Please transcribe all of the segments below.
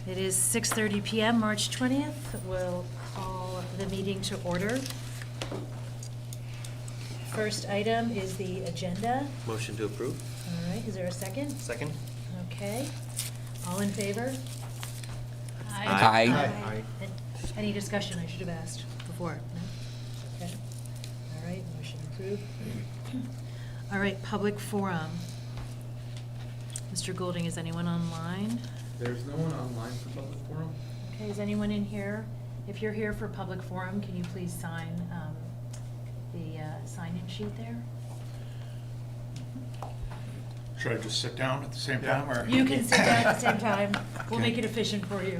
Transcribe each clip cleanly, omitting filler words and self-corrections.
It is 6:30 PM, March 20th. We'll call the meeting to order. First item is the agenda. Motion to approve. All right, is there a second? Second. Okay. All in favor? Aye. Aye. Any discussion? I should have asked before. No? Okay. All right, motion approved. All right, public forum. Mr. Goulding, is anyone online? There's no one online for public forum? Okay, is anyone in here? If you're here for public forum, can you please sign the sign-in sheet there? Should I just sit down at the same time, or? You can sit down at the same time. We'll Okay. make it efficient for you.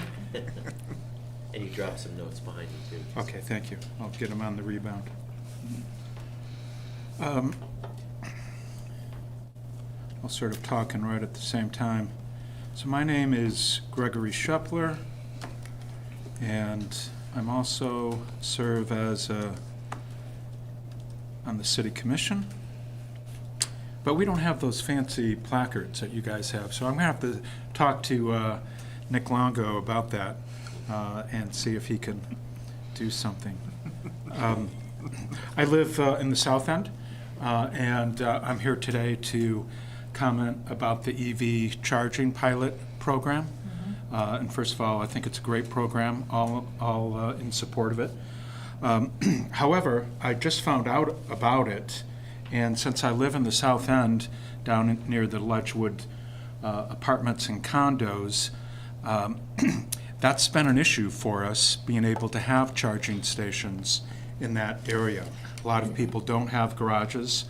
And you drop some notes behind you, too. Okay, thank you. I'll get them on the rebound. I'll sort of talk and write at the same time. So my name is Gregory Schepler, and I'm also serve as on the city commission. But we don't have those fancy placards that you guys have, so I'm gonna have to talk to Nick Longo about that and see if he can do something. I live in the South End, and I'm here today to comment about the EV charging pilot program. And first of all, I think it's a great program, all in support of it. However, I just found out about it, and since I live in the South End, down near the Ledgewood apartments and condos, that's been an issue for us, being able to have charging stations in that area. A lot of people don't have garages.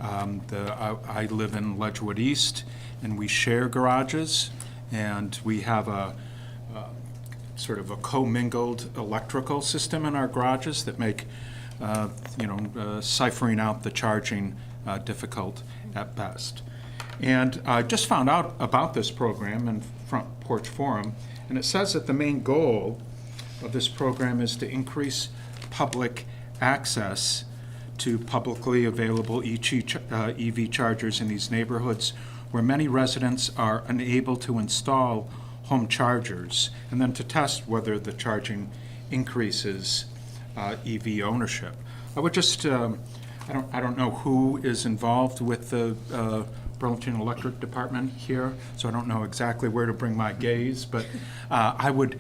I live in Ledgewood East, and we share garages, and we have a sort of a commingled electrical system in our garages that make ciphering out the charging difficult at best. And I just found out about this program in Front Porch Forum, and it says that the main goal of this program is to increase public access to publicly available EV chargers in these neighborhoods where many residents are unable to install home chargers, and then to test whether the charging increases EV ownership. I would just, I don't know who is involved with the Burlington Electric Department here, so I don't know exactly where to bring my gaze, but I would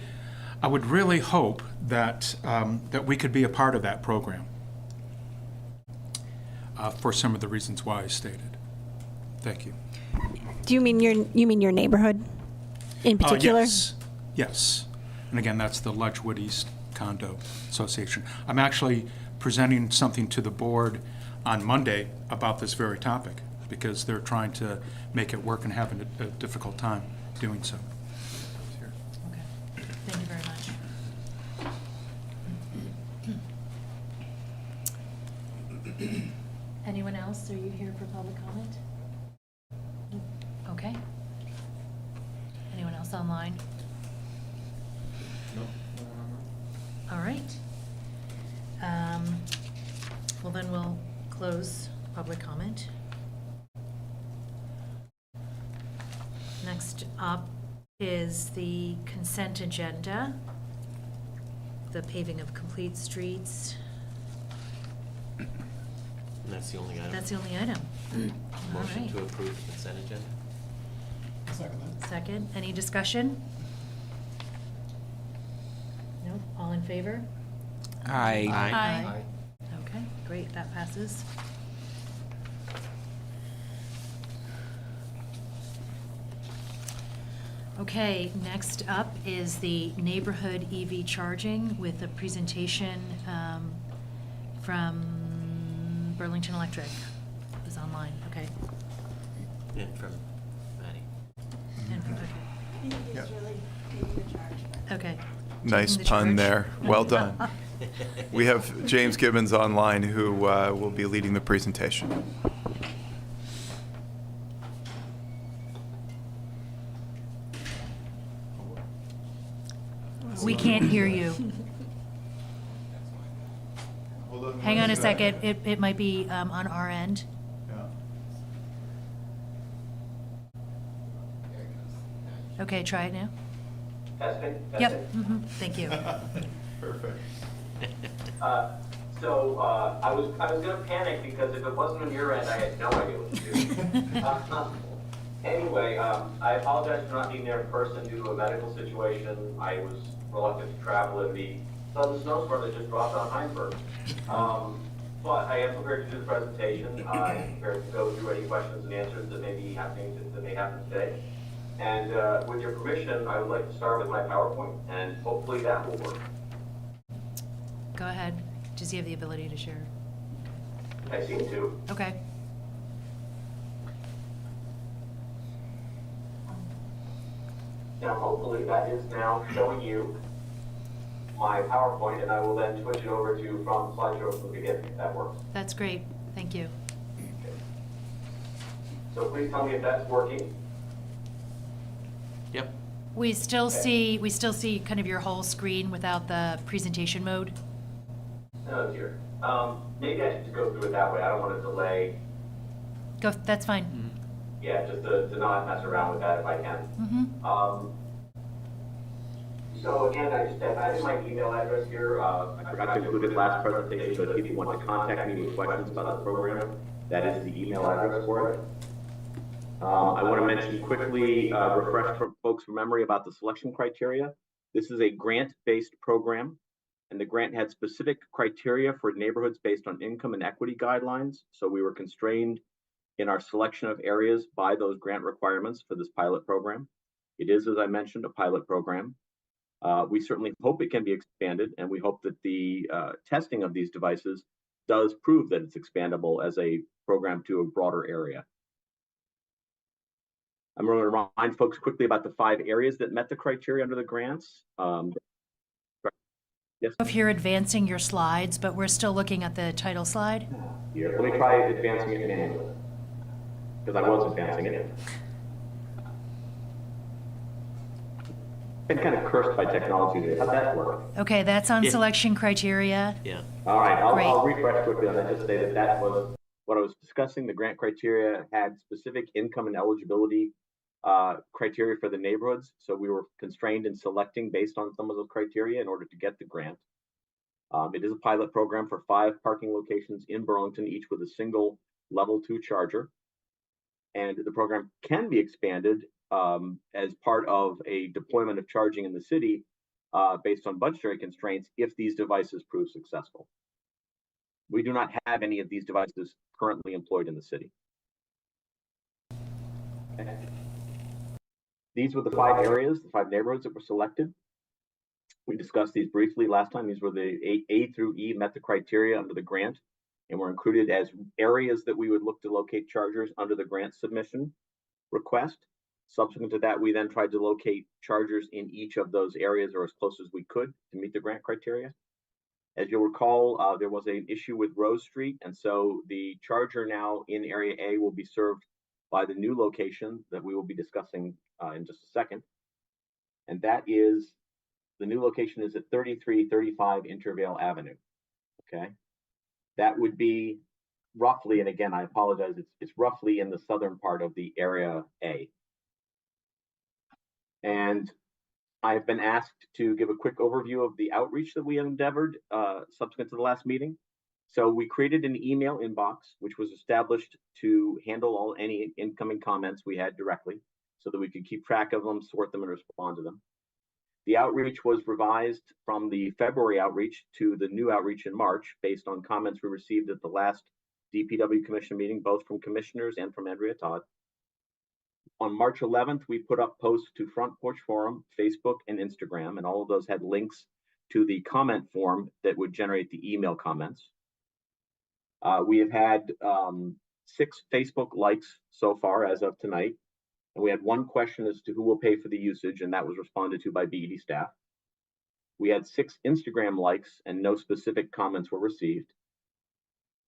really hope that that we could be a part of that program for some of the reasons why I stated. Thank you. Do you mean your neighborhood in particular? Yes. And again, that's the Ledgewood East Condo Association. I'm actually presenting something to the board on Monday about this very topic because they're trying to make it work and having a difficult time doing so. Okay, thank you very much. Anyone else? Are you here for public comment? Okay. Anyone else online? No, no one online. All right. Well, then we'll close public comment. Next up is the consent agenda, the paving of complete streets. And that's the only item. That's the only item. All Motion right. to approve the consent agenda. Second, any discussion? No, all in favor? Aye. Aye. Okay, great, that passes. Okay, next up is the neighborhood EV charging with a presentation from Burlington Electric. It was online, okay. And from Maddie. And okay. Okay. Nice Taking the pun charge. there. Well done. We have James Gibbons online who will be leading the presentation. We can't hear you. Hang on a second, it might be on our end. Okay, try it now. Testing? Yep, Testing? thank you. Perfect. So I was gonna panic because if it wasn't on your end, I had no idea what to do. Anyway, I apologize for not being there in person due to a medical situation. I was reluctant to travel in the sudden snowstorm that just dropped on Heinsberg. But I am prepared to do the presentation. I'm prepared to go through any questions and answers that may happen today. And with your permission, I would like to start with my PowerPoint, and hopefully that will work. Go ahead. Does he have the ability to share? I seem to. Okay. Now, hopefully that is now showing you my PowerPoint, and I will then switch it over to from slideshow from the beginning, if that works. That's great. Thank you. So please tell me if that's working. Yep. We still see kind of your whole screen without the presentation mode. Oh dear. Maybe I should just go through it that way. I don't want to delay. Go, that's fine. Yeah, just to not mess around with that if I can. Mm-hmm. So again, I just added my email address here. I forgot to include it last presentation, but if people want to contact me with questions about the program, that is the email address for it. I want to mention quickly, refresh for folks' memory about the selection criteria. This is a grant-based program, and the grant had specific criteria for neighborhoods based on income and equity guidelines. So we were constrained in our selection of areas by those grant requirements for this pilot program. It is, as I mentioned, a pilot program. We certainly hope it can be expanded, and we hope that the testing of these devices does prove that it's expandable as a program to a broader area. I'm going to remind folks quickly about the 5 areas that met the criteria under the grants. Yes. If you're advancing your slides, but we're still looking at the title slide. Here, let me try advancing it manually, because I was advancing it. Been kind of cursed by technology today. How'd that work? Okay, that's on Yeah. selection criteria. Yeah. All right, I'll Great. refresh quickly on that. Just say that that was what I was discussing. The grant criteria had specific income and eligibility criteria for the neighborhoods. So we were constrained in selecting based on some of those criteria in order to get the grant. It is a pilot program for 5 parking locations in Burlington, each with a single level 2 charger. And the program can be expanded as part of a deployment of charging in the city based on budgetary constraints if these devices prove successful. We do not have any of these devices currently employed in the city. Okay. These were the 5 areas, the 5 neighborhoods that were selected. We discussed these briefly last time. These were the A through E met the criteria under the grant and were included as areas that we would look to locate chargers under the grant submission request. Subsequent to that, we then tried to locate chargers in each of those areas or as close as we could to meet the grant criteria. As you'll recall, there was an issue with Rose Street, and so the charger now in Area A will be served by the new location that we will be discussing in just a second. And that is, the new location is at 3335 Intervale Avenue, okay? That would be roughly, and again, I apologize, it's roughly in the southern part of the Area A. And I have been asked to give a quick overview of the outreach that we endeavored subsequent to the last meeting. So we created an email inbox, which was established to handle any incoming comments we had directly so that we could keep track of them, sort them, and respond to them. The outreach was revised from the February outreach to the new outreach in March based on comments we received at the last DPW Commission meeting, both from commissioners and from Andrea Todd. On March 11th, we put up posts to Front Porch Forum, Facebook, and Instagram, and all of those had links to the comment form that would generate the email comments. We have had 6 Facebook likes so far as of tonight, and we had 1 question as to who will pay for the usage, and that was responded to by BED staff. We had 6 Instagram likes, and no specific comments were received.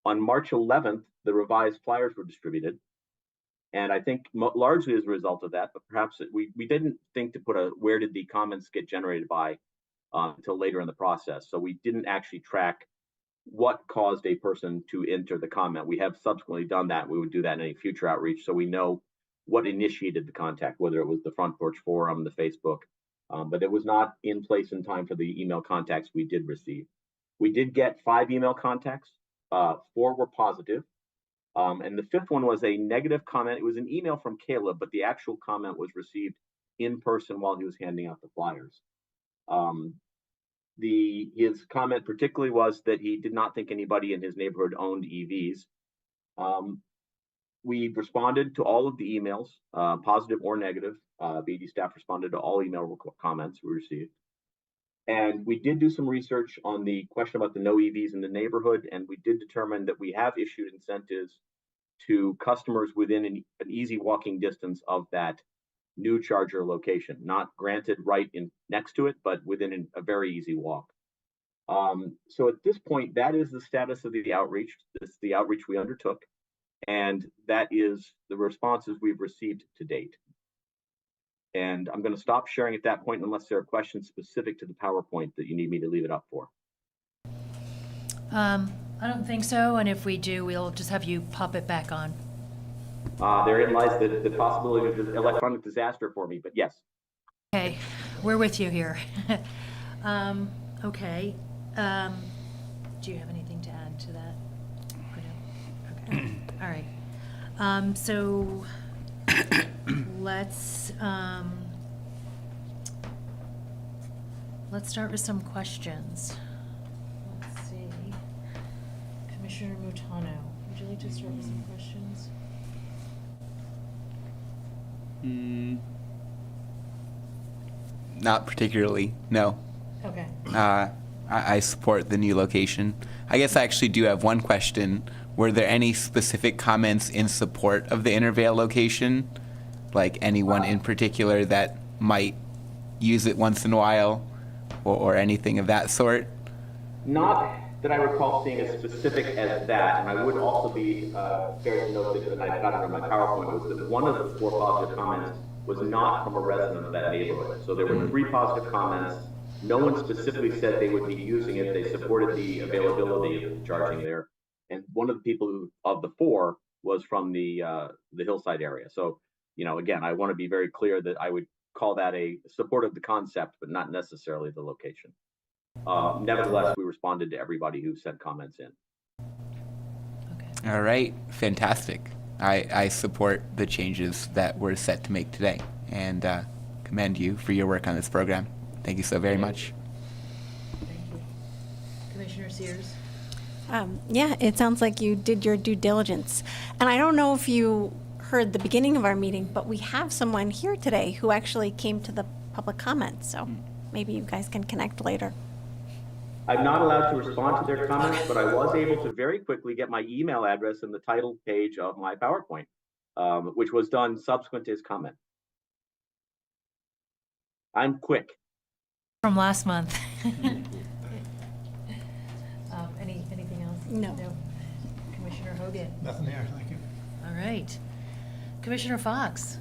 On March 11th, the revised flyers were distributed. And I think largely as a result of that, but perhaps we didn't think to put where did the comments get generated by until later in the process. So we didn't actually track what caused a person to enter the comment. We have subsequently done that. We would do that in any future outreach so we know what initiated the contact, whether it was the Front Porch Forum, the Facebook, but it was not in place in time for the email contacts we did receive. We did get 5 email contacts. 4 were positive. And the 5th one was a negative comment. It was an email from Caleb, but the actual comment was received in person while he was handing out the flyers. His comment particularly was that he did not think anybody in his neighborhood owned EVs. We responded to all of the emails, positive or negative. BD staff responded to all email comments we received. And we did do some research on the question about the no EVs in the neighborhood, and we did determine that we have issued incentives to customers within an easy walking distance of that new charger location, not granted right in next to it, but within a very easy walk. So at this point, that is the status of the outreach. This is the outreach we undertook, and that is the responses we've received to date. And I'm going to stop sharing at that point unless there are questions specific to the PowerPoint that you need me to leave it up for. I don't think so, and if we do, we'll just have you pop it back on. Therein lies the possibility of electronic disaster for me, but yes. Okay, we're with you here. Okay. Do you have anything to add to that? Okay. All right. So let's start with some questions. Let's see. Commissioner Mutano, would you like to start with some questions? Not particularly, no. Okay. I support the new location. I guess I actually do have one question. Were there any specific comments in support of the Intervale location? Like anyone in particular that might use it once in a while or anything of that sort? Not that I recall seeing as specific as that, and I would also be fair to note that I've got it on my PowerPoint, was that one of the 4 positive comments was not from a resident of that neighborhood. So there were 3 positive comments. No one specifically said they would be using it. They supported the availability of charging there. And one of the people of the 4 was from the hillside area. So, you know, again, I want to be very clear that I would call that a support of the concept, but not necessarily the location. Nevertheless, we responded to everybody who sent comments in. Okay. All right, fantastic. I support the changes that we're set to make today and commend you for your work on this program. Thank you so very much. Thank you. Commissioner Sears? Yeah, it sounds like you did your due diligence. And I don't know if you heard the beginning of our meeting, but we have someone here today who actually came to the public comment. So maybe you guys can connect later. I'm not allowed to respond to their comments, but I was able to very quickly get my email address in the title page of my PowerPoint, which was done subsequent to his comment. I'm quick. From last month. Anything else? No. Commissioner Hogan? Nothing there, thank you. All right. Commissioner Fox?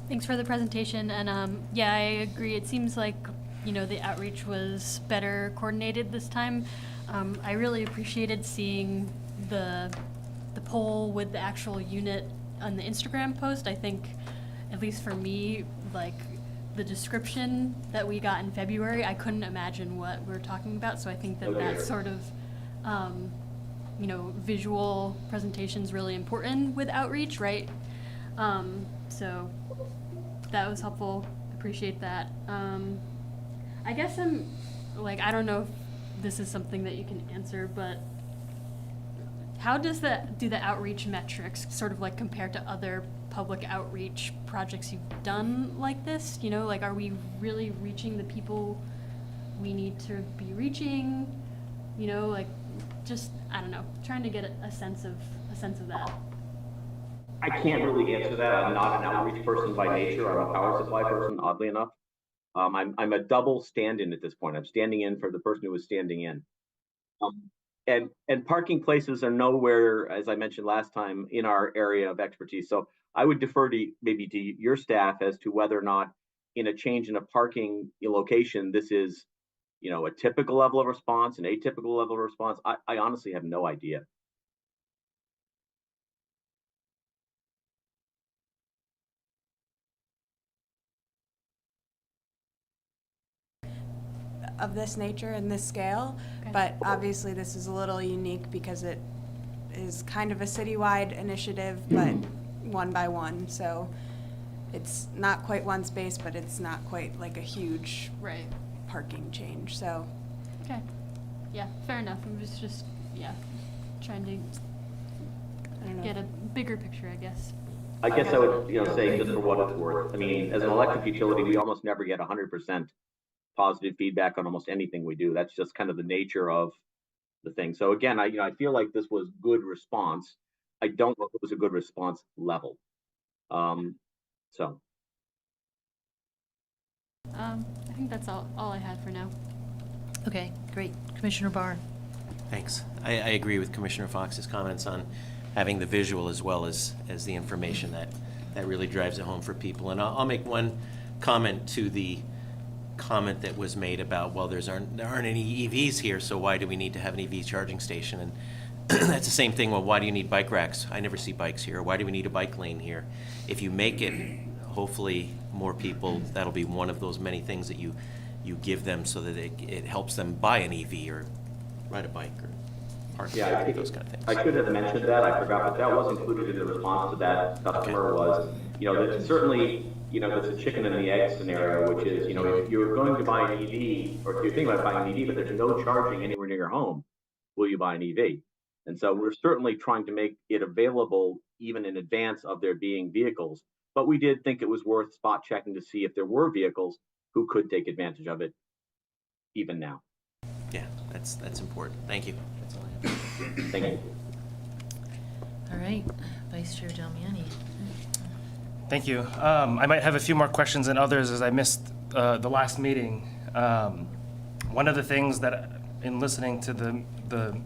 Thanks for the presentation, and yeah, I agree. It seems like, you know, the outreach was better coordinated this time. I really appreciated seeing the poll with the actual unit on the Instagram post. I think, at least for me, like the description that we got in February, I couldn't imagine what we're talking about. So I think that that sort of, you know, visual presentation is really important with outreach, right? So that was helpful. Appreciate that. I guess I'm like, I don't know if this is something that you can answer, but how does do the outreach metrics sort of like compare to other public outreach projects you've done like this? You know, like, are we really reaching the people we need to be reaching? You know, like, just, I don't know, trying to get a sense of that. I can't really answer that. I'm not an outreach person by nature. I'm a power supply person, oddly enough. I'm a double stand-in at this point. I'm standing in for the person who was standing in. And parking places are nowhere, as I mentioned last time, in our area of expertise. So I would defer to maybe to your staff as to whether or not in a change in a parking location, this is, you know, a typical level of response, an atypical level of response. I honestly have no idea. of this nature and this scale, Okay. but obviously this is a little unique because it is kind of a citywide initiative, but one by one. So it's not quite one space, but it's not quite like a huge Right. parking change. So Okay. Yeah, fair enough. I was just, trying to I don't know. get a bigger picture, I guess. I guess I would, say just for what it's worth. I mean, as an electric utility, we almost never get 100% positive feedback on almost anything we do. That's just kind of the nature of the thing. So again, I feel like this was good response. I don't know if it was a good response level. So I think that's all I had for now. Okay, great. Commissioner Barr. Thanks. I agree with Commissioner Fox's comments on having the visual as well as the information that really drives it home for people. And I'll make one comment to the comment that was made about, well, there aren't any EVs here, so why do we need to have an EV charging station? And that's the same thing. Well, why do you need bike racks? I never see bikes here. Why do we need a bike lane here? If you make it, hopefully more people, that'll be one of those many things that you give them so that it helps them buy an EV or ride a bike or park, yeah, those kind of things. I should have mentioned that. I forgot, but that was included in the response to that customer was, that certainly, there's a chicken and the egg scenario, which is, if you're going to buy an EV, or if you're thinking about buying an EV, but there's no charging anywhere near your home, will you buy an EV? And so we're certainly trying to make it available even in advance of there being vehicles. But we did think it was worth spot checking to see if there were vehicles who could take advantage of it even now. Yeah, that's important. Thank you. That's all I have. Thank you. All right, Vice Chair Damiani. Thank you. I might have a few more questions than others as I missed the last meeting. One of the things that, in listening to the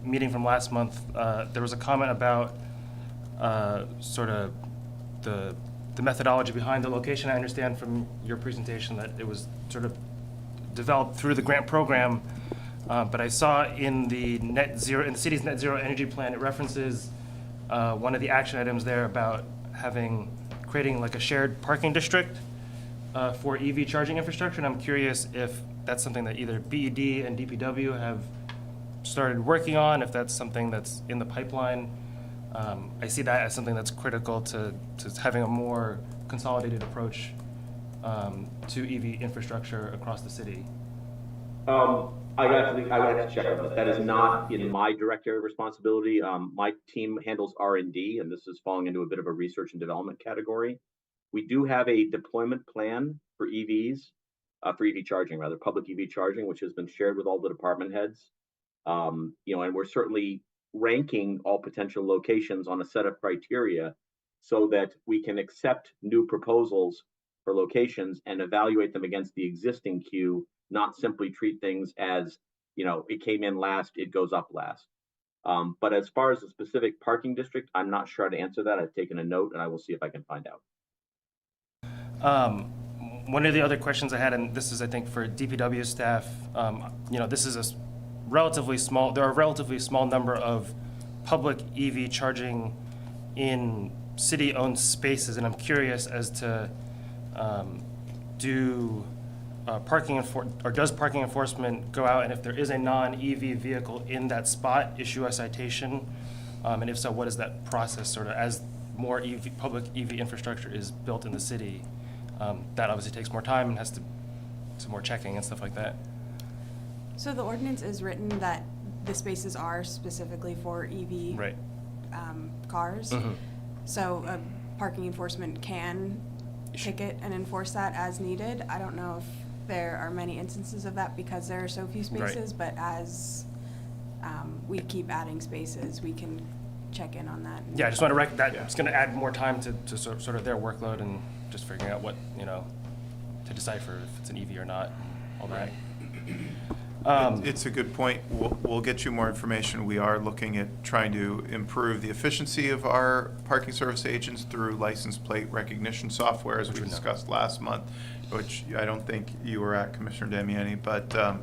meeting from last month, there was a comment about sort of the methodology behind the location. I understand from your presentation that it was sort of developed through the grant program, but I saw in the city's net zero energy plan, it references one of the action items there about creating like a shared parking district for EV charging infrastructure, and I'm curious if that's something that either BED and DPW have started working on, if that's something that's in the pipeline. I see that as something that's critical to having a more consolidated approach to EV infrastructure across the city. I would have to check on that. That is not in my direct area of responsibility. My team handles R&D, and this is falling into a bit of a research and development category. We do have a deployment plan for EVs, for EV charging, rather, public EV charging, which has been shared with all the department heads. And we're certainly ranking all potential locations on a set of criteria so that we can accept new proposals for locations and evaluate them against the existing queue, not simply treat things as, it came in last, it goes up last. But as far as the specific parking district, I'm not sure how to answer that. I've taken a note and I will see if I can find out. One of the other questions I had, and this is, I think, for DPW staff, this is there are a relatively small number of public EV charging in city-owned spaces, and I'm curious as to does parking enforcement go out, and if there is a non-EV vehicle in that spot, issue a citation? And if so, what is that process sort of as more public EV infrastructure is built in the city? That obviously takes more time and has to some more checking and stuff like that. So the ordinance is written that the spaces are specifically for EV Right. Cars. Mhm. So parking enforcement can ticket and enforce that as needed. I don't know if there are many instances of that because there are so few spaces, but as we keep adding spaces, we can check in on that. Yeah, I just want to that it's going to add more time to sort of their workload and just figuring out what, to decipher if it's an EV or not, all that. It's a good point. We'll get you more information. We are looking at trying to improve the efficiency of our parking service agents through license plate recognition software, as we discussed last month, which I don't think you were at, Commissioner Damiani, but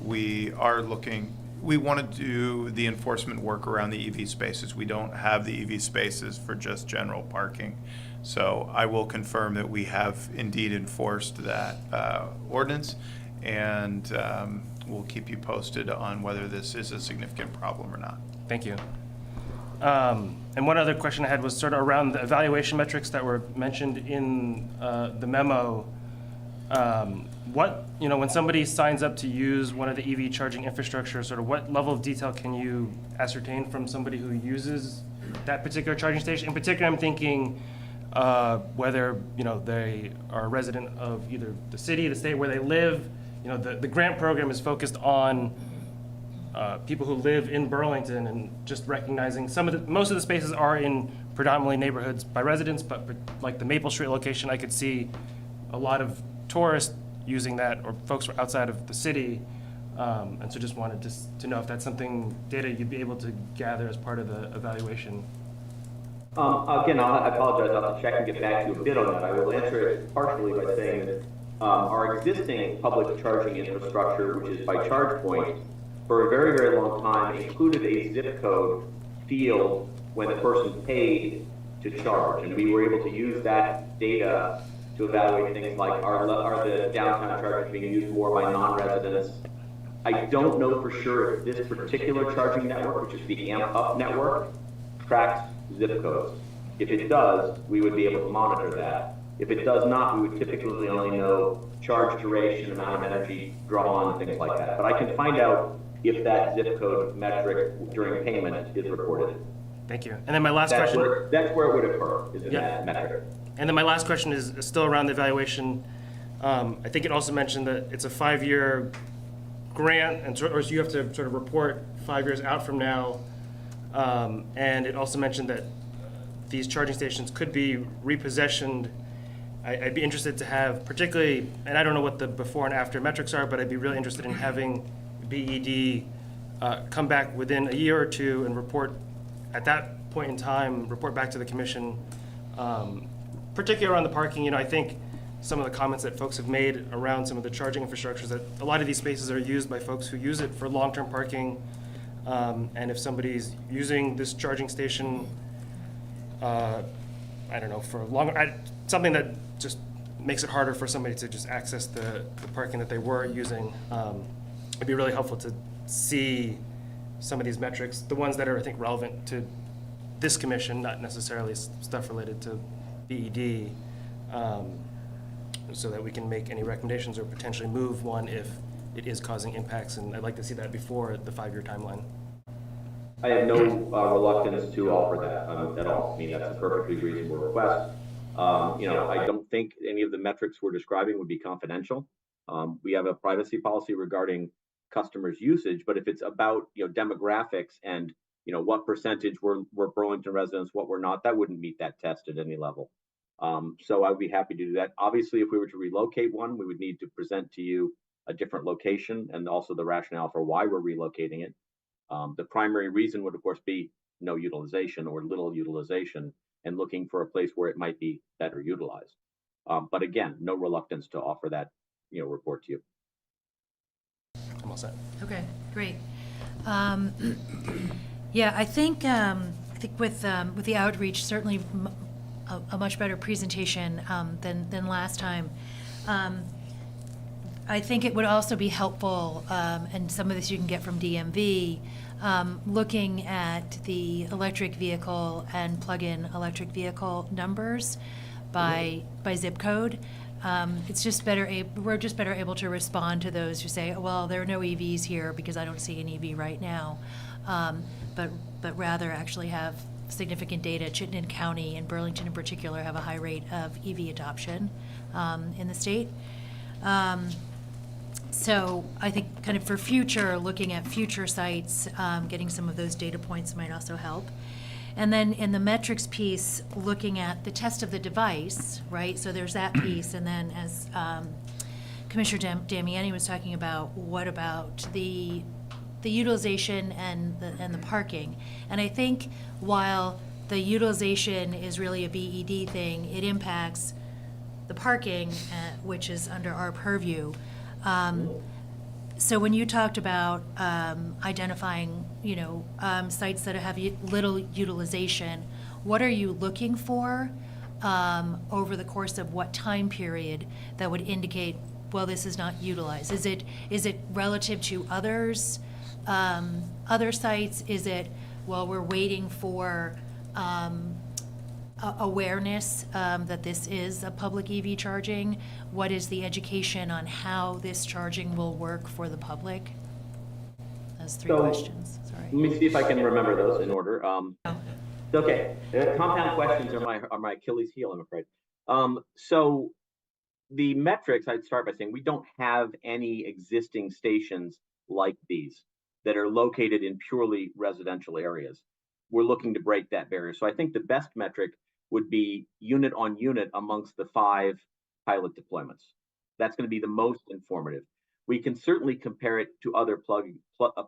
we are looking. We want to do the enforcement work around the EV spaces. We don't have the EV spaces for just general parking. So I will confirm that we have indeed enforced that ordinance. and we'll keep you posted on whether this is a significant problem or not. Thank you. And one other question I had was sort of around the evaluation metrics that were mentioned in the memo. When somebody signs up to use one of the EV charging infrastructure, sort of what level of detail can you ascertain from somebody who uses that particular charging station? In particular, I'm thinking whether they are a resident of either the city, the state where they live. The grant program is focused on people who live in Burlington, and just recognizing most of the spaces are in predominantly neighborhoods by residents, but like the Maple Street location, I could see a lot of tourists using that, or folks from outside of the city, and so just wanted to know if that's data you'd be able to gather as part of the evaluation. Again, I apologize, I'll have to check and get back to you a bit on that. I will answer it partially by saying that our existing public charging infrastructure, which is by charge point, for a very, very long time included a zip code field when the person paid to charge, and we were able to use that data to evaluate things like are the downtown chargers being used more by non-residents. I don't know for sure if this particular charging network, which is the AMP Up network, tracks zip codes. If it does, we would be able to monitor that. If it does not, we would typically only know charge duration, amount of energy drawn, things like that. But I can find out if that zip code metric during payment is reported. Thank you. And then my last question. That's where it would occur, is in that metric. And then my last question is still around the evaluation. I think it also mentioned that it's a 5-year grant, and so you have to sort of report 5 years out from now. And it also mentioned that these charging stations could be repossessioned. I'd be interested to have, particularly, and I don't know what the before and after metrics are, but I'd be really interested in having BED come back within a year or two and report at that point in time, report back to the commission, particularly around the parking. I think some of the comments that folks have made around some of the charging infrastructures, that a lot of these spaces are used by folks who use it for long-term parking. And if somebody's using this charging station, I don't know, for longer, something that just makes it harder for somebody to just access the parking that they were using, it'd be really helpful to see some of these metrics, the ones that are, I think, relevant to this commission, not necessarily stuff related to BED, so that we can make any recommendations or potentially move one if it is causing impacts, and I'd like to see that before the 5-year timeline. I have no reluctance to offer that at all. I mean, that's a perfectly reasonable request. I don't think any of the metrics we're describing would be confidential. We have a privacy policy regarding customers' usage, but if it's about demographics and what percentage were Burlington residents, what were not, that wouldn't meet that test at any level. So I'd be happy to do that. Obviously, if we were to relocate one, we would need to present to you a different location and also the rationale for why we're relocating it. The primary reason would, of course, be no utilization or little utilization, and looking for a place where it might be better utilized. But again, no reluctance to offer that report to you. I'm all set. Okay, great. Yeah, I think with the outreach, certainly a much better presentation than last time. I think it would also be helpful, and some of this you can get from DMV, looking at the electric vehicle and plug-in electric vehicle numbers by zip code. It's just better. We're just better able to respond to those who say, "Well, there are no EVs here because I don't see an EV right now," but rather actually have significant data. Chittenden County and Burlington in particular have a high rate of EV adoption in the state. So I think kind of for future, looking at future sites, getting some of those data points might also help. And then in the metrics piece, looking at the test of the device, right? So there's that piece, and then as Commissioner Damiani was talking about, what about the utilization and the parking? And I think while the utilization is really a BED thing, it impacts the parking, which is under our purview. So when you talked about identifying, sites that have little utilization, what are you looking for over the course of what time period that would indicate well, this is not utilized? Is it relative to others, other sites? Is it, well, we're waiting for awareness that this is a public EV charging? What is the education on how this charging will work for the public? That's three questions, sorry. Let me see if I can remember those in order. Okay, compound questions are my Achilles heel, I'm afraid. So the metrics, I'd start by saying we don't have any existing stations like these that are located in purely residential areas. We're looking to break that barrier. So I think the best metric would be unit on unit amongst the 5 pilot deployments. That's going to be the most informative. We can certainly compare it to other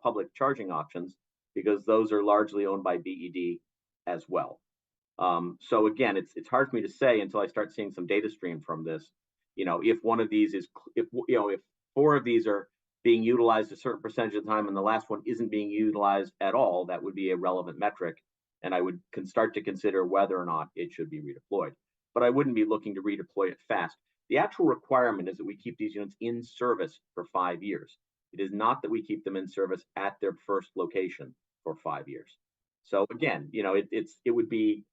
public charging options because those are largely owned by BED as well. So again, it's hard for me to say until I start seeing some data stream from this. If one of these is, if 4 of these are being utilized a certain percentage of the time and the last one isn't being utilized at all, that would be a relevant metric. And I can start to consider whether or not it should be redeployed. But I wouldn't be looking to redeploy it fast. The actual requirement is that we keep these units in service for 5 years. It is not that we keep them in service at their first location for 5 years. So again, it would be,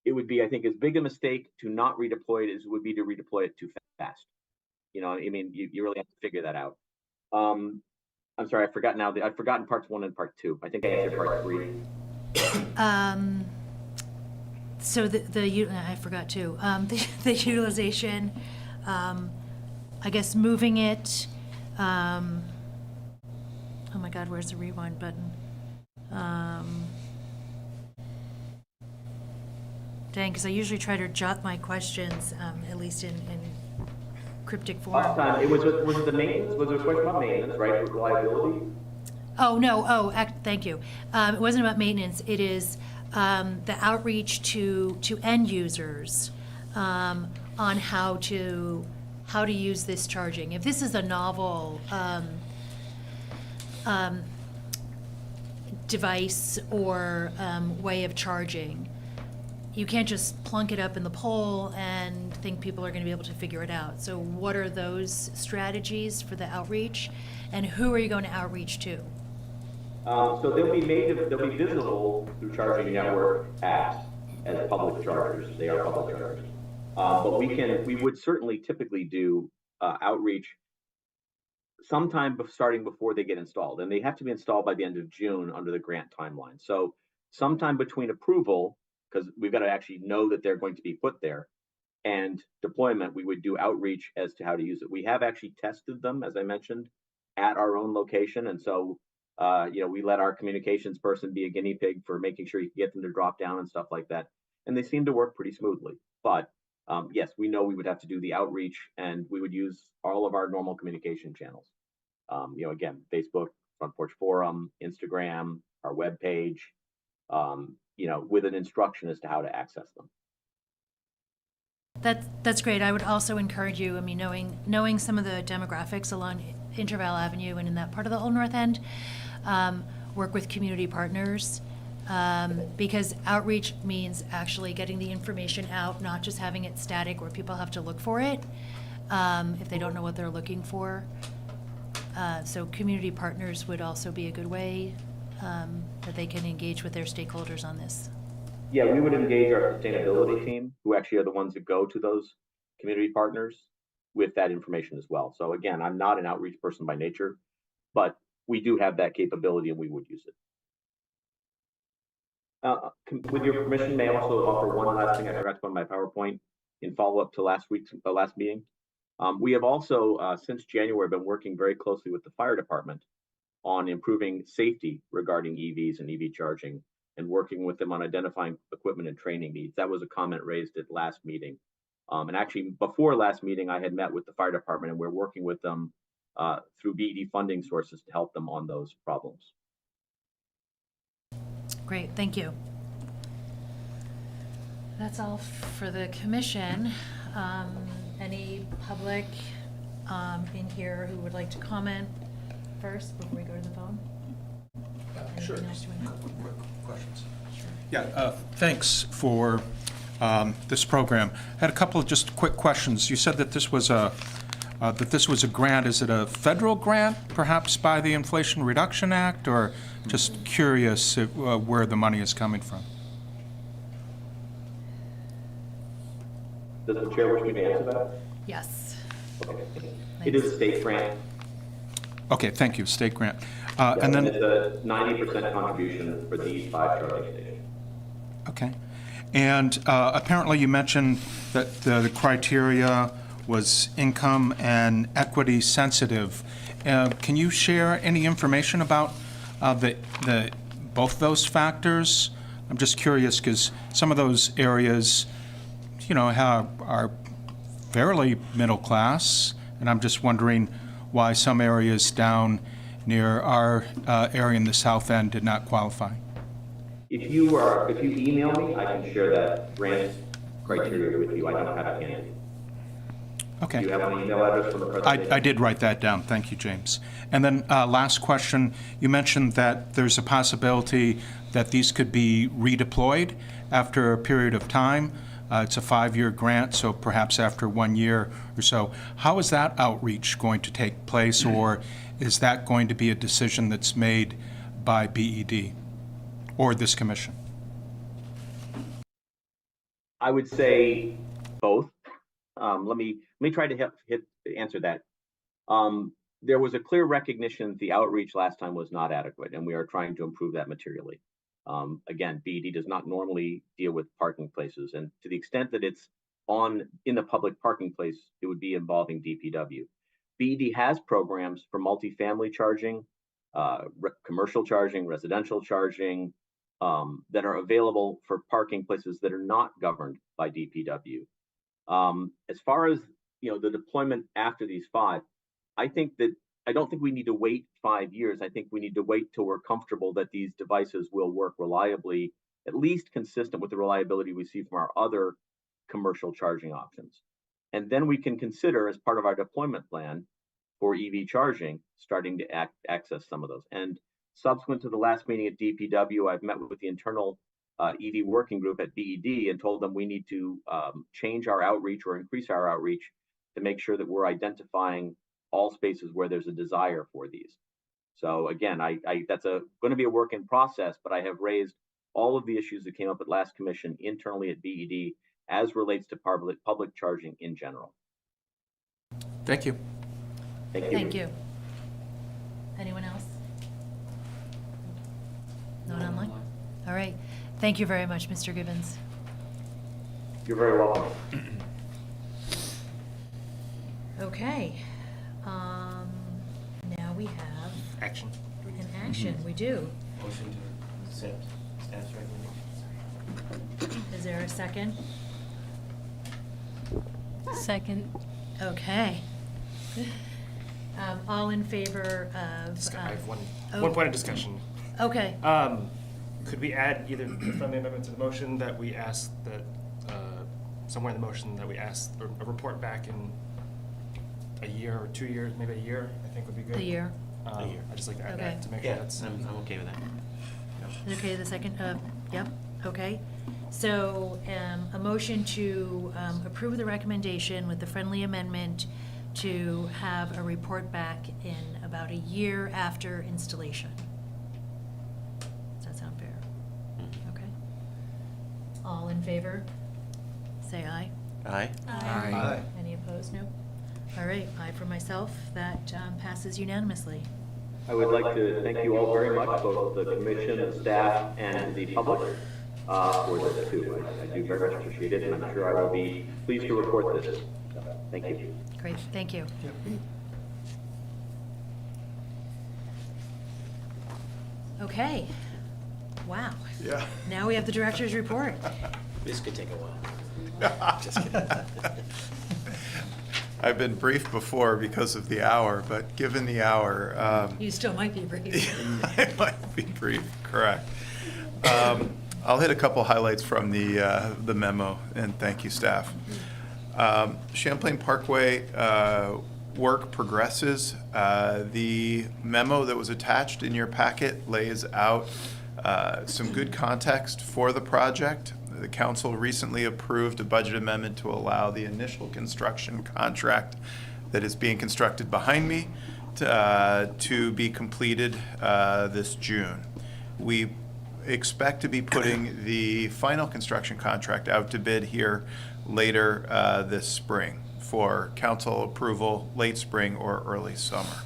I think, as big a mistake to not redeploy it as it would be to redeploy it too fast. You really have to figure that out. I'm sorry, I forgot now. I've forgotten parts 1 and part 2. I think I answered part 3. So I forgot too. The utilization, I guess moving it. Oh my God, where's the rewind button? Dang, because I usually try to jot my questions, at least in cryptic form. Last time, was it the maintenance? Was it a question about maintenance, right? Reliability? Oh, no. Thank you. It wasn't about maintenance. It is the outreach to end users on how to use this charging. If this is a novel device or way of charging, you can't just plunk it up in the pole and think people are going to be able to figure it out. So what are those strategies for the outreach, and who are you going to outreach to? So they'll be visible through charging network apps as public chargers. They are public chargers. But we would certainly typically do outreach sometime starting before they get installed, and they have to be installed by the end of June under the grant timeline. So sometime between approval, because we've got to actually know that they're going to be put there, and deployment, we would do outreach as to how to use it. We have actually tested them, as I mentioned, at our own location, and so we let our communications person be a guinea pig for making sure you can get them to drop down and stuff like that, and they seem to work pretty smoothly. But yes, we know we would have to do the outreach, and we would use all of our normal communication channels. Again, Facebook, Front Porch Forum, Instagram, our webpage, with an instruction as to how to access them. That's great. I would also encourage you, knowing some of the demographics along Intervale Avenue and in that part of the Old North End, work with community partners, because outreach means actually getting the information out, not just having it static where people have to look for it if they don't know what they're looking for. So community partners would also be a good way that they can engage with their stakeholders on this. Yeah, we would engage our sustainability team, who actually are the ones that go to those community partners with that information as well. So again, I'm not an outreach person by nature, but we do have that capability and we would use it. With your permission, may I also offer one last thing I forgot to put on my PowerPoint in follow-up to last meeting. We have also, since January, been working very closely with the fire department on improving safety regarding EVs and EV charging, and working with them on identifying equipment and training needs. That was a comment raised at last meeting. And actually, before last meeting, I had met with the fire department, and we're working with them through BED funding sources to help them on those problems. Great, thank you. That's all for the commission. Any public in here who would like to comment first before we go to the phone? Sure. Anything else you want to- Quick questions. Sure. Yeah, thanks for this program. I had a couple of just quick questions. You said that this was a that this was a grant. Is it a federal grant, perhaps by the Inflation Reduction Act, or just curious where the money is coming from? Does the chair wish me to answer that? Yes. Okay. It is a state grant. Okay, thank you, state grant. Yeah, And then, it's a 90% contribution for these 5 charging stations. okay. And apparently you mentioned that the criteria was income and equity sensitive. Can you share any information about both those factors? I'm just curious because some of those areas, are fairly middle class, and I'm just wondering why some areas down near our area in the south end did not qualify. If you email me, I can share that grant criteria with you. I don't have it handy. Okay. Do you have an email address for the presentation? I did write that down. Thank you, James. And then last question, you mentioned that there's a possibility that these could be redeployed after a period of time. It's a 5-year grant, so perhaps after 1 year or so. How is that outreach going to take place, or is that going to be a decision that's made by BED or this commission? I would say both. Let me try to answer that. There was a clear recognition that the outreach last time was not adequate, and we are trying to improve that materially. Again, BED does not normally deal with parking places, and to the extent that it's in the public parking place, it would be involving DPW. BED has programs for multifamily charging, commercial charging, residential charging, that are available for parking places that are not governed by DPW. As far as the deployment after these 5, I don't think we need to wait 5 years. I think we need to wait till we're comfortable that these devices will work reliably, at least consistent with the reliability we see from our other commercial charging options. And then we can consider, as part of our deployment plan for EV charging, starting to access some of those. And subsequent to the last meeting at DPW, I've met with the internal EV working group at BED and told them we need to change our outreach or increase our outreach to make sure that we're identifying all spaces where there's a desire for these. So again, that's going to be a work in process, but I have raised all of the issues that came up at last commission internally at BED as relates to public charging in general. Thank you. Thank you. Thank you. Anyone else? No one online? All right. Thank you very much, Mr. Gibbons. You're very welcome. Okay. Now we have Action. an action. We do. Motion to accept staff's recommendation. Is there a second? Second. Okay. All in favor of? I have one oh. point of discussion. Okay. Could we add either a friendly amendment to the motion that we ask that, somewhere in the motion that we ask a report back in a year or 2 years, maybe a year, I think would be good. A year. A year. I'd just like to add Okay. that to make sure Yeah, that's. I'm okay with that. Is it okay, the second? Yep, okay. So, a motion to approve the recommendation with the friendly amendment to have a report back in about a year after installation. Does that sound fair? Okay. All in favor? Say aye. Aye. Aye. Any opposed? No? All right, aye for myself. That passes unanimously. I would like to thank you all very much, both the commission, the staff, and the public, for this too. I do very much appreciate it, and I'm sure I will be pleased to report this. So, thank you. Great, thank you. Okay. Wow. Yeah. Now we have the director's report. This could take a while. I've been brief before because of the hour, but given the hour, You still might be brief. I might be brief, correct. I'll hit a couple highlights from the memo, and thank you, staff. Champlain Parkway work progresses. The memo that was attached in your packet lays out some good context for the project. The council recently approved a budget amendment to allow the initial construction contract that is being constructed behind me to be completed this June. We expect to be putting the final construction contract out to bid here later this spring for council approval, late spring or early summer.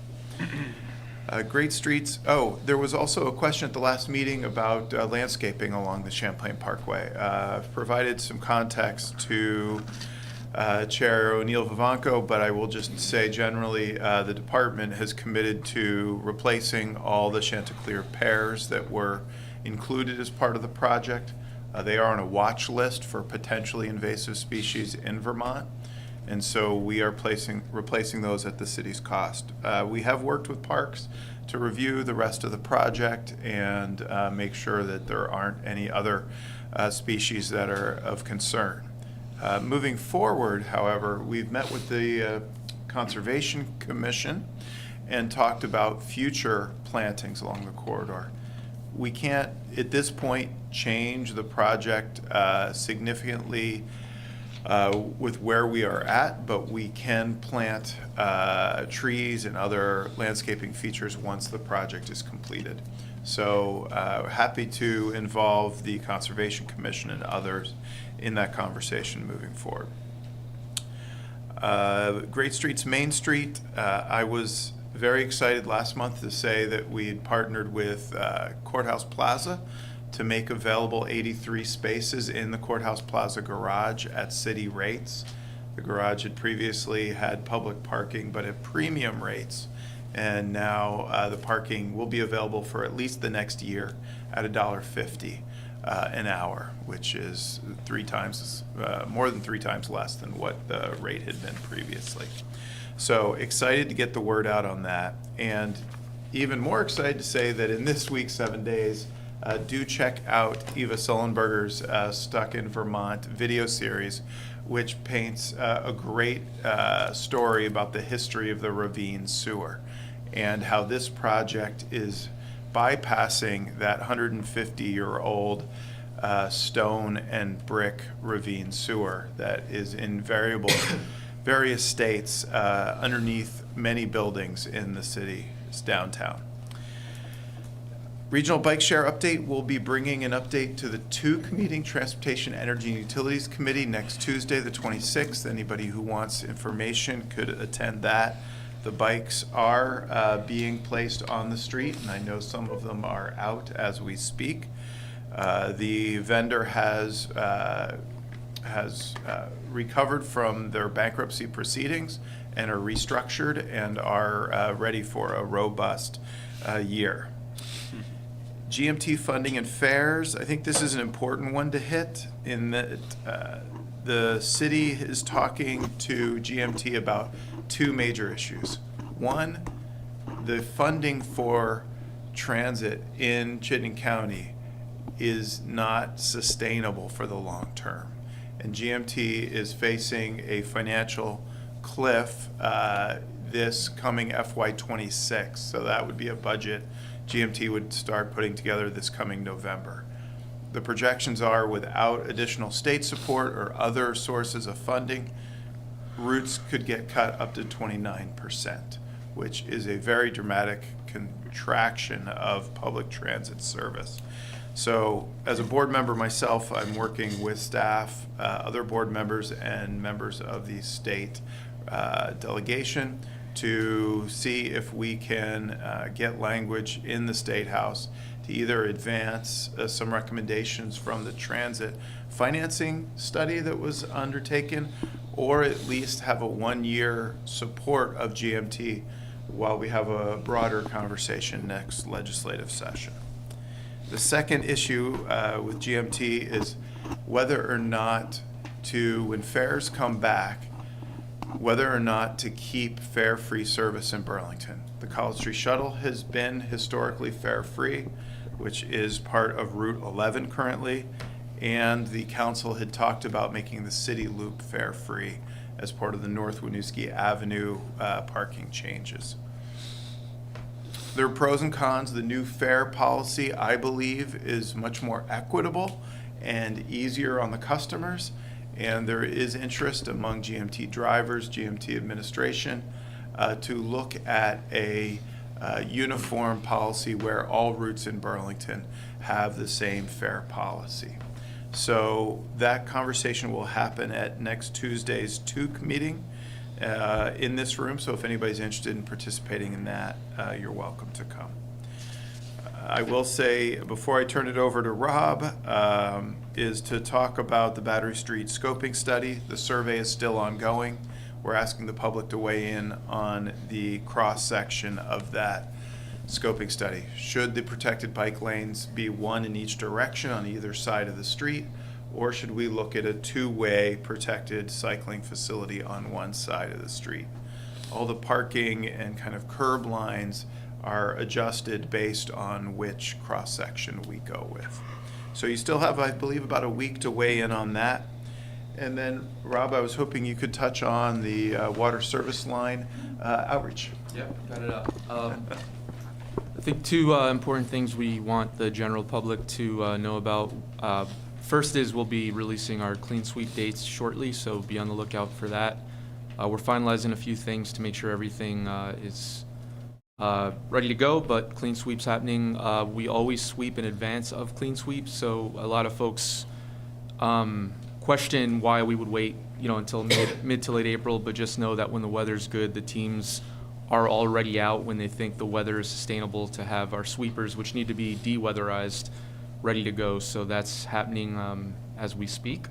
Great streets. Oh, there was also a question at the last meeting about landscaping along the Champlain Parkway. I've provided some context to Chair O'Neill Vivanco, but I will just say generally the department has committed to replacing all the Chanticleer pears that were included as part of the project. They are on a watch list for potentially invasive species in Vermont. And so we are replacing those at the city's cost. We have worked with Parks to review the rest of the project and make sure that there aren't any other species that are of concern. Moving forward, however, we've met with the Conservation Commission and talked about future plantings along the corridor. We can't, at this point, change the project significantly with where we are at, but we can plant trees and other landscaping features once the project is completed. So happy to involve the Conservation Commission and others in that conversation moving forward. Great Streets Main Street, I was very excited last month to say that we had partnered with Courthouse Plaza to make available 83 spaces in the Courthouse Plaza garage at city rates. The garage had previously had public parking, but at premium rates. And now the parking will be available for at least the next year at $1.50 an hour, which is more than three times less than what the rate had been previously. So excited to get the word out on that. And even more excited to say that in this week's 7 days, do check out Eva Sullenberger's Stuck in Vermont video series, which paints a great story about the history of the Ravine sewer and how this project is bypassing that 150-year-old stone and brick ravine sewer that is in various states underneath many buildings in the city's downtown. Regional Bike Share Update will be bringing an update to the TUC meeting, Transportation, Energy, and Utilities Committee, next Tuesday, the 26th. Anybody who wants information could attend that. The bikes are being placed on the street, and I know some of them are out as we speak. The vendor has recovered from their bankruptcy proceedings and are restructured and are ready for a robust year. GMT funding and fares, I think this is an important one to hit in that the city is talking to GMT about two major issues. One, the funding for transit in Chittenden County is not sustainable for the long term. And GMT is facing a financial cliff this coming FY26. So that would be a budget GMT would start putting together this coming November. The projections are without additional state support or other sources of funding, routes could get cut up to 29%, which is a very dramatic contraction of public transit service. So as a board member myself, I'm working with staff, other board members, and members of the state delegation to see if we can get language in the State House to either advance some recommendations from the transit financing study that was undertaken, or at least have a one-year support of GMT while we have a broader conversation next legislative session. The second issue with GMT is whether or not to, when fares come back, whether or not to keep fare-free service in Burlington. The College Street Shuttle has been historically fare-free, which is part of Route 11 currently, and the council had talked about making the city loop fare-free as part of the North Winooski Avenue parking changes. There are pros and cons. The new fare policy, I believe, is much more equitable and easier on the customers. And there is interest among GMT drivers, GMT administration, to look at a uniform policy where all routes in Burlington have the same fare policy. So that conversation will happen at next Tuesday's TUC meeting in this room. So if anybody's interested in participating in that, you're welcome to come. I will say, before I turn it over to Rob, is to talk about the Battery Street scoping study. The survey is still ongoing. We're asking the public to weigh in on the cross-section of that scoping study. Should the protected bike lanes be one in each direction on either side of the street, or should we look at a two-way protected cycling facility on one side of the street? All the parking and kind of curb lines are adjusted based on which cross-section we go with. So you still have, I believe, about a week to weigh in on that. And then, Rob, I was hoping you could touch on the water service line outreach. Yeah, got it up. I think two important things we want the general public to know about. First is we'll be releasing our clean sweep dates shortly, so be on the lookout for that. We're finalizing a few things to make sure everything is ready to go, but clean sweep's happening. We always sweep in advance of clean sweep, so a lot of folks question why we would wait, until mid to late April, but just know that when the weather's good, the teams are already out when they think the weather is sustainable to have our sweepers, which need to be de-weatherized, ready to go. So that's happening as we speak.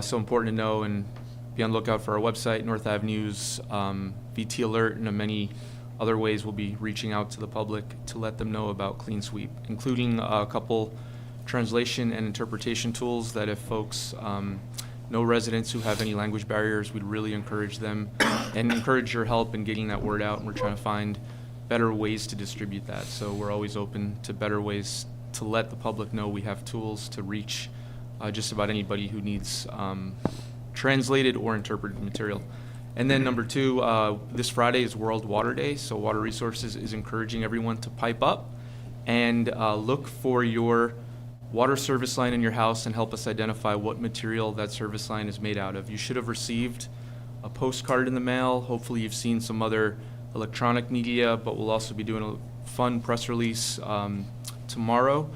So important to know, and be on the lookout for our website, North Ave News, VT Alert, and many other ways we'll be reaching out to the public to let them know about Clean Sweep, including a couple translation and interpretation tools that if folks know residents who have any language barriers, we'd really encourage them and encourage your help in getting that word out. And we're trying to find better ways to distribute that. So we're always open to better ways to let the public know we have tools to reach just about anybody who needs translated or interpreted material. And then number two, this Friday is World Water Day, so Water Resources is encouraging everyone to pipe up and look for your water service line in your house and help us identify what material that service line is made out of. You should have received a postcard in the mail. Hopefully you've seen some other electronic media, but we'll also be doing a fun press release tomorrow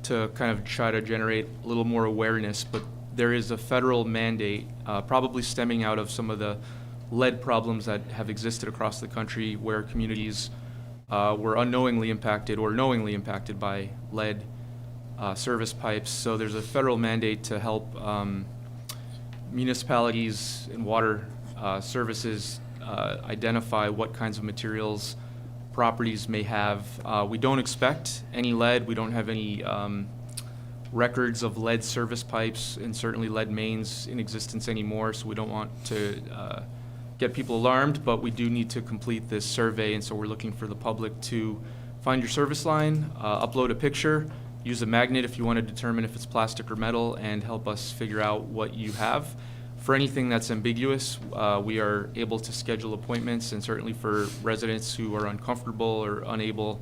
to kind of try to generate a little more awareness. But there is a federal mandate, probably stemming out of some of the lead problems that have existed across the country where communities were unknowingly impacted or knowingly impacted by lead service pipes. So there's a federal mandate to help municipalities and water services identify what kinds of materials properties may have. We don't expect any lead. We don't have any records of lead service pipes and certainly lead mains in existence anymore, so we don't want to get people alarmed, but we do need to complete this survey, and so we're looking for the public to find your service line, upload a picture, use a magnet if you want to determine if it's plastic or metal, and help us figure out what you have. For anything that's ambiguous, we are able to schedule appointments, and certainly for residents who are uncomfortable or unable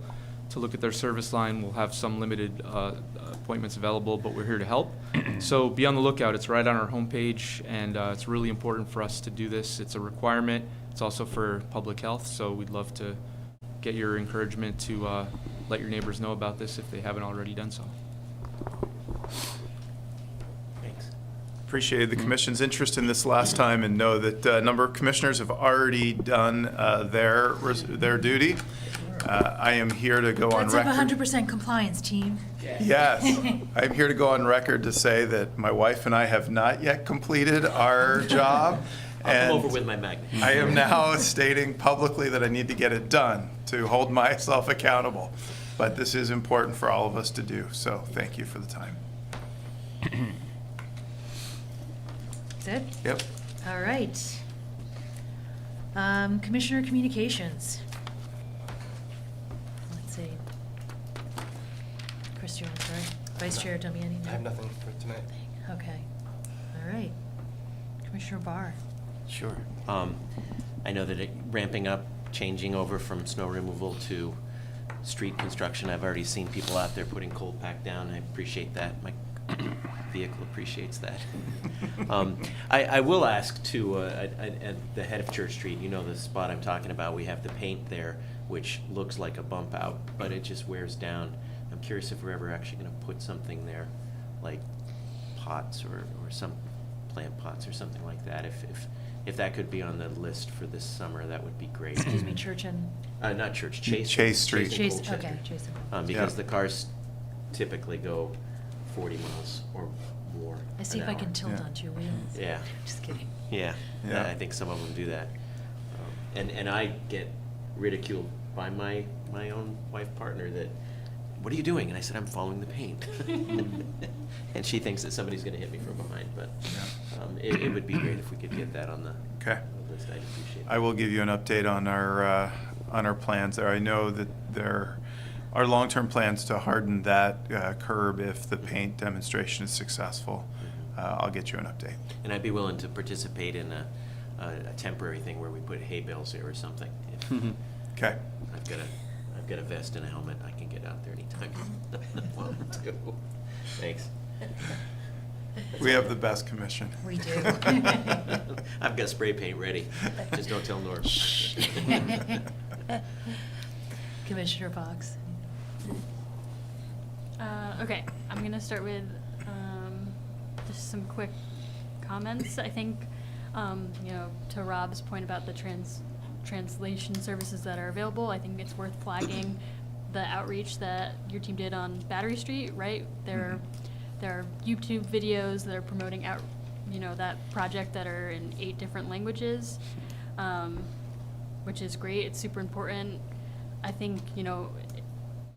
to look at their service line, we'll have some limited appointments available, but we're here to help. So be on the lookout. It's right on our homepage, and it's really important for us to do this. It's a requirement. It's also for public health, so we'd love to get your encouragement to let your neighbors know about this if they haven't already done so. Thanks. Appreciated the commission's interest in this last time, and know that a number of commissioners have already done their duty. I am here to go on That's like record. 100% compliance, team. Yes, I'm here to go on record to say that my wife and I have not yet completed our job. I'll come over and with my magnet. I am now stating publicly that I need to get it done to hold myself accountable. But this is important for all of us to do, so thank you for the time. That's it? Yep. All right. Commissioner communications. Let's see. Chris, you want to start? Vice Chair Damiani? I have nothing for tonight. Okay. All right. Commissioner Barr. Sure. I know that ramping up, changing over from snow removal to street construction, I've already seen people out there putting cold pack down. I appreciate that. My vehicle appreciates that. I will ask too, at the head of Church Street, you know the spot I'm talking about, we have the paint there, which looks like a bump out, but it just wears down. I'm curious if we're ever actually gonna put something there, like pots or some plant pots or something like that. If that could be on the list for this summer, that would be great. Excuse me, Church and? Not Church, Chase. Chase Street. Chase, and Colchester. okay, Chase and Colchester. Because Yeah. the cars typically go 40 miles or more. I see an if I hour. can tilt Yeah. on 2 wheels. Yeah. Just kidding. Yeah, Yeah. I think some of them do that. And I get ridiculed by my own wife partner that, what are you doing? And I said, I'm following the paint. And she thinks that somebody's gonna hit me from behind, but it would be great if we could get that on the Okay. list. I'd appreciate it. I will give you an update on our plans there. I know that there are long-term plans to harden that curb if the paint demonstration is successful. I'll get you an update. And I'd be willing to participate in a temporary thing where we put hay bales there or something. If Okay. I've got a vest and a helmet, I can get out there anytime I want to. Thanks. We have the best commission. We do. I've got spray paint ready. Just don't tell Norm. Commissioner Fox. Okay, I'm gonna start with just some quick comments. I think, to Rob's point about the translation services that are available, I think it's worth flagging the outreach that your team did on Battery Street, right? There are YouTube videos that are promoting that project that are in 8 different languages, which is great. It's super important. I think,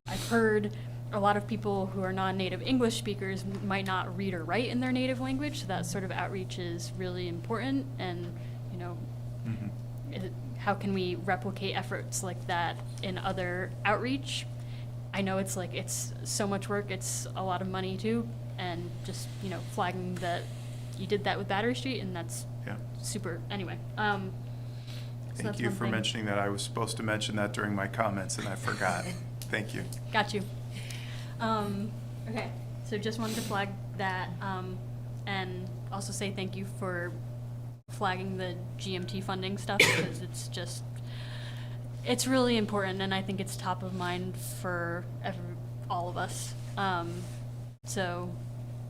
I've heard a lot of people who are non-native English speakers might not read or write in their native language, so that sort of outreach is really important. And, how can we replicate efforts like that in other outreach? I know it's so much work, it's a lot of money too, and just, flagging that you did that with Battery Street, and that's Yeah. super, anyway. So Thank that's you one for thing. mentioning that. I was supposed to mention that during my comments and I forgot. Thank you. Got you. Okay, so just wanted to flag that, and also say thank you for flagging the GMT funding stuff, because it's really important, and I think it's top of mind for all of us. So,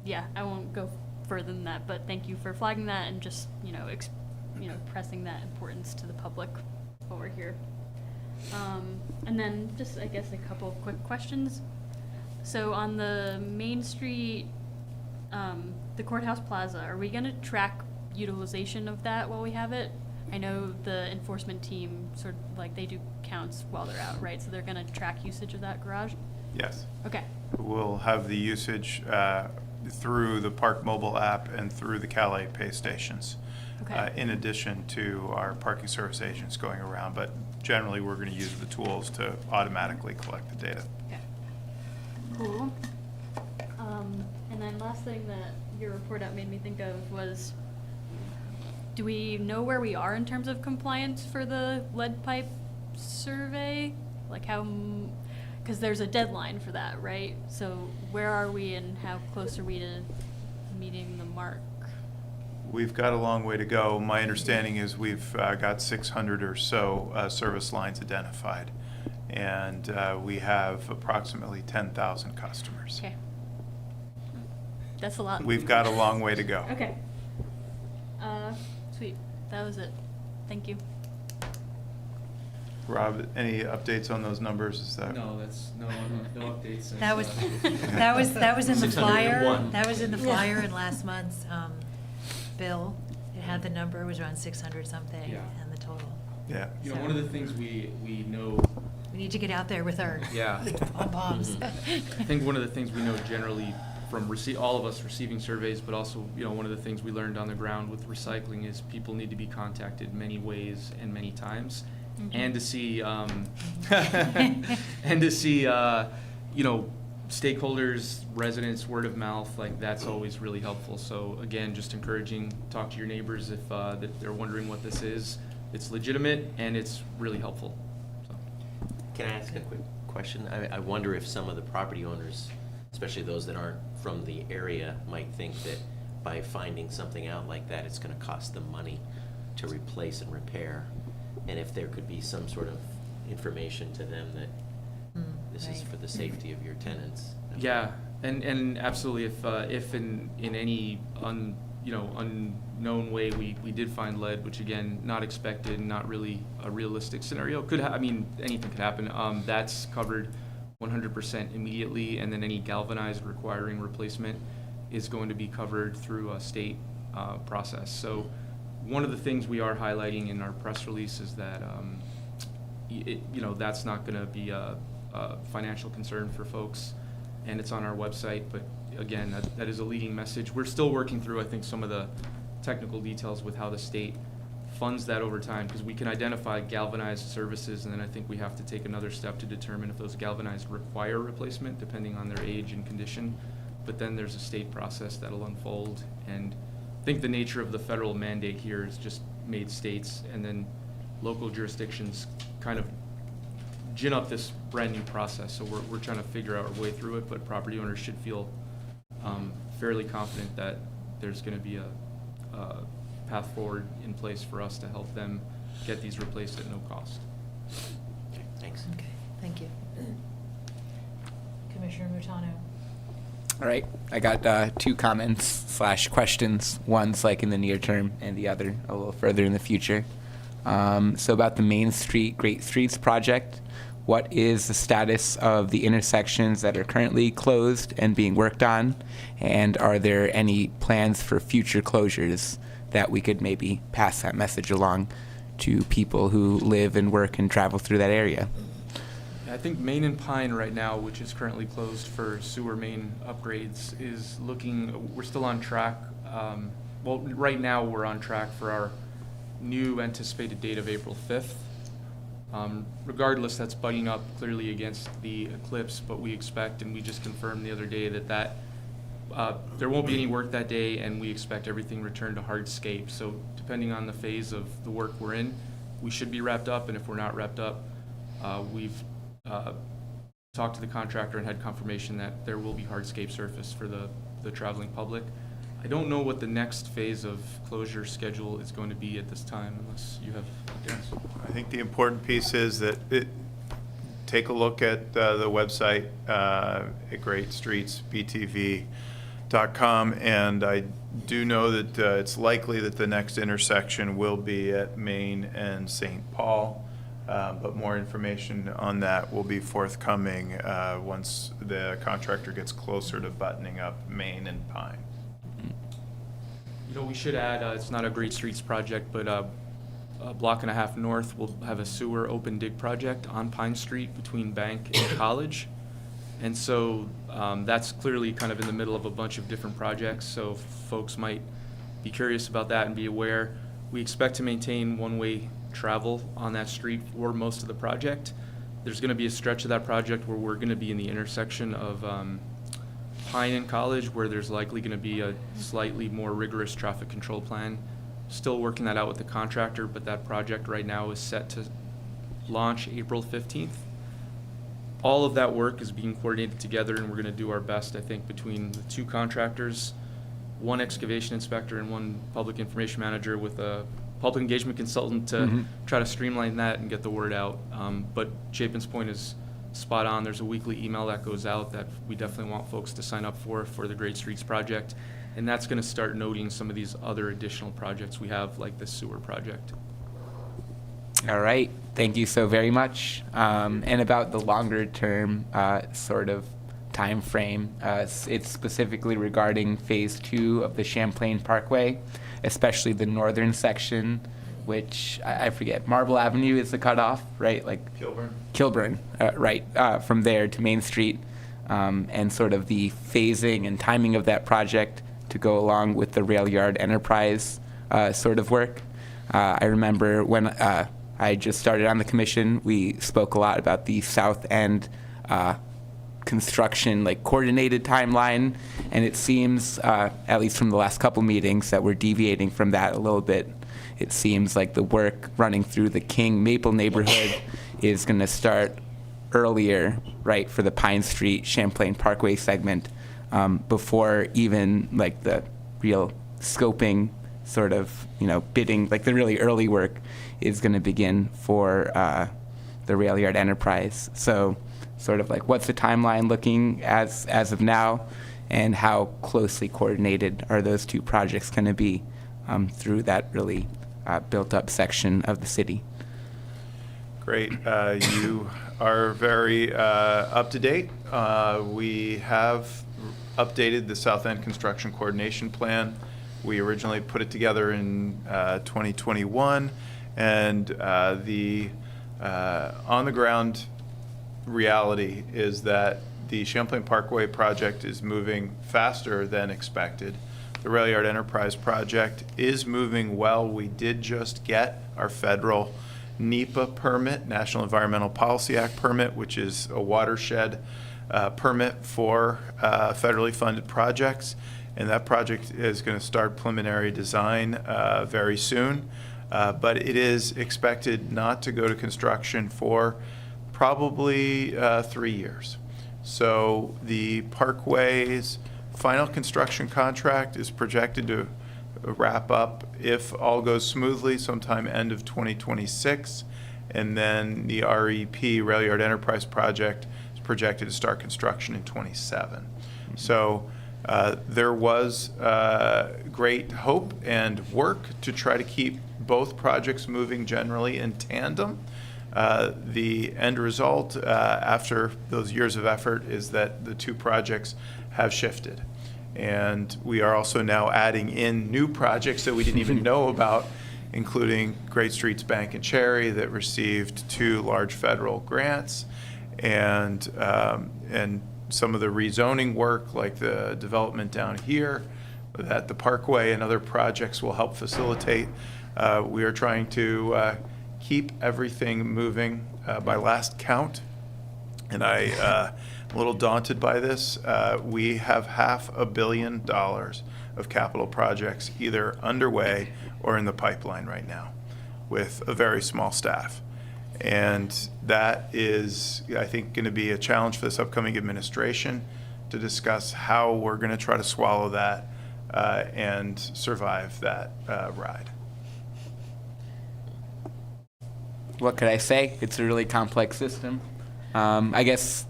yeah, I won't go further than that, but thank you for flagging that and just, pressing that importance to the public while we're here. And then just, I guess, a couple of quick questions. So on the Main Street, the Courthouse Plaza, are we gonna track utilization of that while we have it? I know the enforcement team they do counts while they're out, right? So they're gonna track usage of that garage? Yes. Okay, We'll have the usage through the Park mobile app and through the Calais pay stations. Okay. In addition to our parking service agents going around, but generally we're going to use the tools to automatically collect the data. okay. Cool. And then last thing that your report out made me think of was, do we know where we are in terms of compliance for the lead pipe survey? Like because there's a deadline for that, right? So where are we and how close are we to meeting the mark? We've got a long way to go. My understanding is we've got 600 or so service lines identified, and we have approximately 10,000 customers. Okay. That's a lot. We've got a long way to go. Okay. Sweet. That was it. Thank you. Rob, any updates on those numbers? Is that? No, that's no updates. since, That was, uh, that was in the flyer, 601. that was in the flyer in last month's, bill. It had the number, it was around 600 something, Yeah. and the total. Yeah. You know, one of the things we know, We need to get out there with our Yeah. pom-poms. I think one of the things we know generally from all of us receiving surveys, but also, one of the things we learned on the ground with recycling is people need to be contacted many ways and many times, and to see, stakeholders, residents, word of mouth, like that's always really helpful. So again, just encouraging, talk to your neighbors if that they're wondering what this is. It's legitimate and it's really helpful. So. Can I ask a quick question? I wonder if some of the property owners especially those that aren't from the area, might think that by finding something out like that, it's gonna cost them money to replace and repair. And if there could be some sort of information to them that this is right. for the safety of your tenants. Yeah, and absolutely, if in any unknown way we did find lead, which again, not expected, not really a realistic scenario, anything could happen. That's covered 100% immediately, and then any galvanized requiring replacement is going to be covered through a state process. So one of the things we are highlighting in our press release is that that's not going to be a financial concern for folks, and it's on our website. But again, that is a leading message. We're still working through, I think, some of the technical details with how the state funds that over time, because we can identify galvanized services, and then I think we have to take another step to determine if those galvanized require replacement depending on their age and condition. But then there's a state process that'll unfold, and I think the nature of the federal mandate here has just made states and then local jurisdictions kind of gin up this brand new process. So we're trying to figure out our way through it, but property owners should feel fairly confident that there's going to be a path forward in place for us to help them get these replaced at no cost. Okay, thanks. Okay, thank you. Commissioner Mutano. All right, I got 2 comments / questions. One's like in the near term, and the other a little further in the future. So about the Main Street Great Streets project, what is the status of the intersections that are currently closed and being worked on? And are there any plans for future closures that we could maybe pass that message along to people who live and work and travel through that area? I think Main and Pine right now, which is currently closed for sewer main upgrades, is looking, we're still on track. Well, right now we're on track for our new anticipated date of April 5th. Regardless, that's butting up clearly against the eclipse, but we expect, and we just confirmed the other day that there won't be any work that day, and we expect everything returned to hardscape. So depending on the phase of the work we're in, we should be wrapped up, and if we're not wrapped up, we've talked to the contractor and had confirmation that there will be hardscape surface for the traveling public. I don't know what the next phase of closure schedule is going to be at this time, unless you have updates. I think the important piece is that take a look at the website at greatstreetsbtv.com, and I do know that it's likely that the next intersection will be at Main and St. Paul, but more information on that will be forthcoming once the contractor gets closer to buttoning up Main and Pine. You know, we should add, it's not a Great Streets project, but a block and a half north, we'll have a sewer open dig project on Pine Street between Bank and College. And so that's clearly kind of in the middle of a bunch of different projects, so folks might be curious about that and be aware. We expect to maintain one-way travel on that street for most of the project. There's going to be a stretch of that project where we're going to be in the intersection of Pine and College, where there's likely going to be a slightly more rigorous traffic control plan. Still working that out with the contractor, but that project right now is set to launch April 15th. All of that work is being coordinated together, and we're going to do our best, I think, between the 2 contractors, 1 excavation inspector and 1 public information manager with a public engagement consultant to try to streamline that and get the word out. But Chapin's point is spot on. There's a weekly email that goes out that we definitely want folks to sign up for the Great Streets project. And that's going to start noting some of these other additional projects we have, like the sewer project. All right, thank you so very much. And about the longer term sort of time frame, it's specifically regarding phase 2 of the Champlain Parkway, especially the northern section, which I forget, Marble Avenue is the cutoff, right? Like Kilburn, right, from there to Main Street, and sort of the phasing and timing of that project to go along with the rail yard enterprise sort of work. I remember when I just started on the commission, we spoke a lot about the south end construction, like coordinated timeline, and it seems, at least from the last couple meetings, that we're deviating from that a little bit. It seems like the work running through the King Maple neighborhood is going to start earlier, right, for the Pine Street Champlain Parkway segment, before even like the real scoping sort of, bidding, like the really early work is going to begin for the rail yard enterprise. So sort of like, what's the timeline looking as of now, and how closely coordinated are those two projects going to be through that really built up section of the city? Great. You are very up to date. We have updated the South End Construction Coordination Plan. We originally put it together in 2021, and the on-the-ground reality is that the Champlain Parkway project is moving faster than expected. The Rail Yard Enterprise project is moving well. We did just get our federal NEPA permit, National Environmental Policy Act permit, which is a watershed permit for federally funded projects. And that project is going to start preliminary design very soon. But it is expected not to go to construction for probably 3 years. So the Parkway's final construction contract is projected to wrap up, if all goes smoothly, sometime end of 2026. And then the REP, Rail Yard Enterprise Project, is projected to start construction in 27. So there was great hope and work to try to keep both projects moving generally in tandem. The end result, after those years of effort, is that the two projects have shifted. And we are also now adding in new projects that we didn't even know about, including Great Streets Bank and Cherry that received 2 large federal grants, and some of the rezoning work, like the development down here, that the Parkway and other projects will help facilitate. We are trying to keep everything moving. By last count, and I'm a little daunted by this, we have $500 million of capital projects either underway or in the pipeline right now with a very small staff. And that is, I think, going to be a challenge for this upcoming administration to discuss how we're going to try to swallow that and survive that ride. What could I say? It's a really complex system. I guess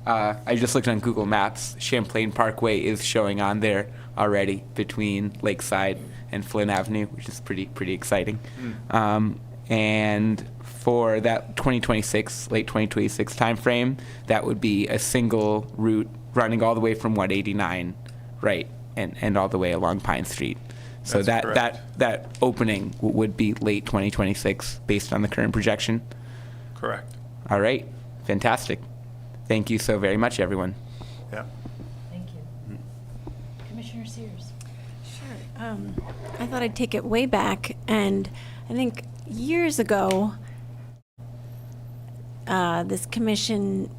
I just looked on Google Maps. Champlain Parkway is showing on there already between Lakeside and Flynn Avenue, which is pretty exciting. And for that 2026, late 2026 timeframe, that would be a single route running all the way from 189, right, and all the way along Pine Street. So that opening would be late 2026 based on the current projection? Correct. All right. Fantastic. Thank you so very much, everyone. Yeah. Thank you. Commissioner Sears. Sure. I thought I'd take it way back, and I think years ago, this commission,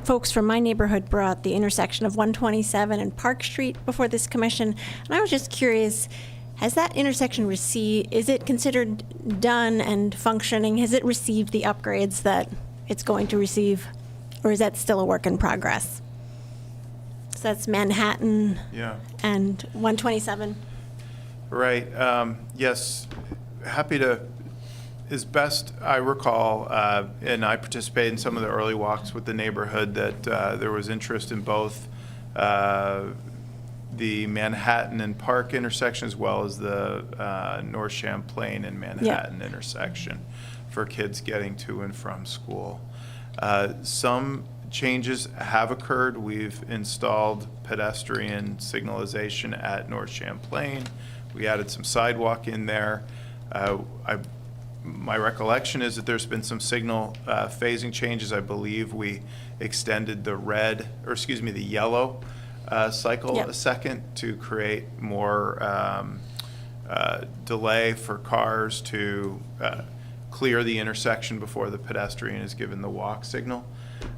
folks from my neighborhood brought the intersection of 127 and Park Street before this commission, and I was just curious, has that intersection is it considered done and functioning? Has it received the upgrades that it's going to receive, or is that still a work in progress? So that's Manhattan and 127. Right. Yes. Happy to, as best I recall, and I participated in some of the early walks with the neighborhood, that there was interest in both the Manhattan and Park intersection as well as the North Champlain and Manhattan intersection for kids getting to and from school. Some changes have occurred. We've installed pedestrian signalization at North Champlain. We added some sidewalk in there. My recollection is that there's been some signal phasing changes. I believe we extended the yellow cycle a second to create more delay for cars to clear the intersection before the pedestrian is given the walk signal.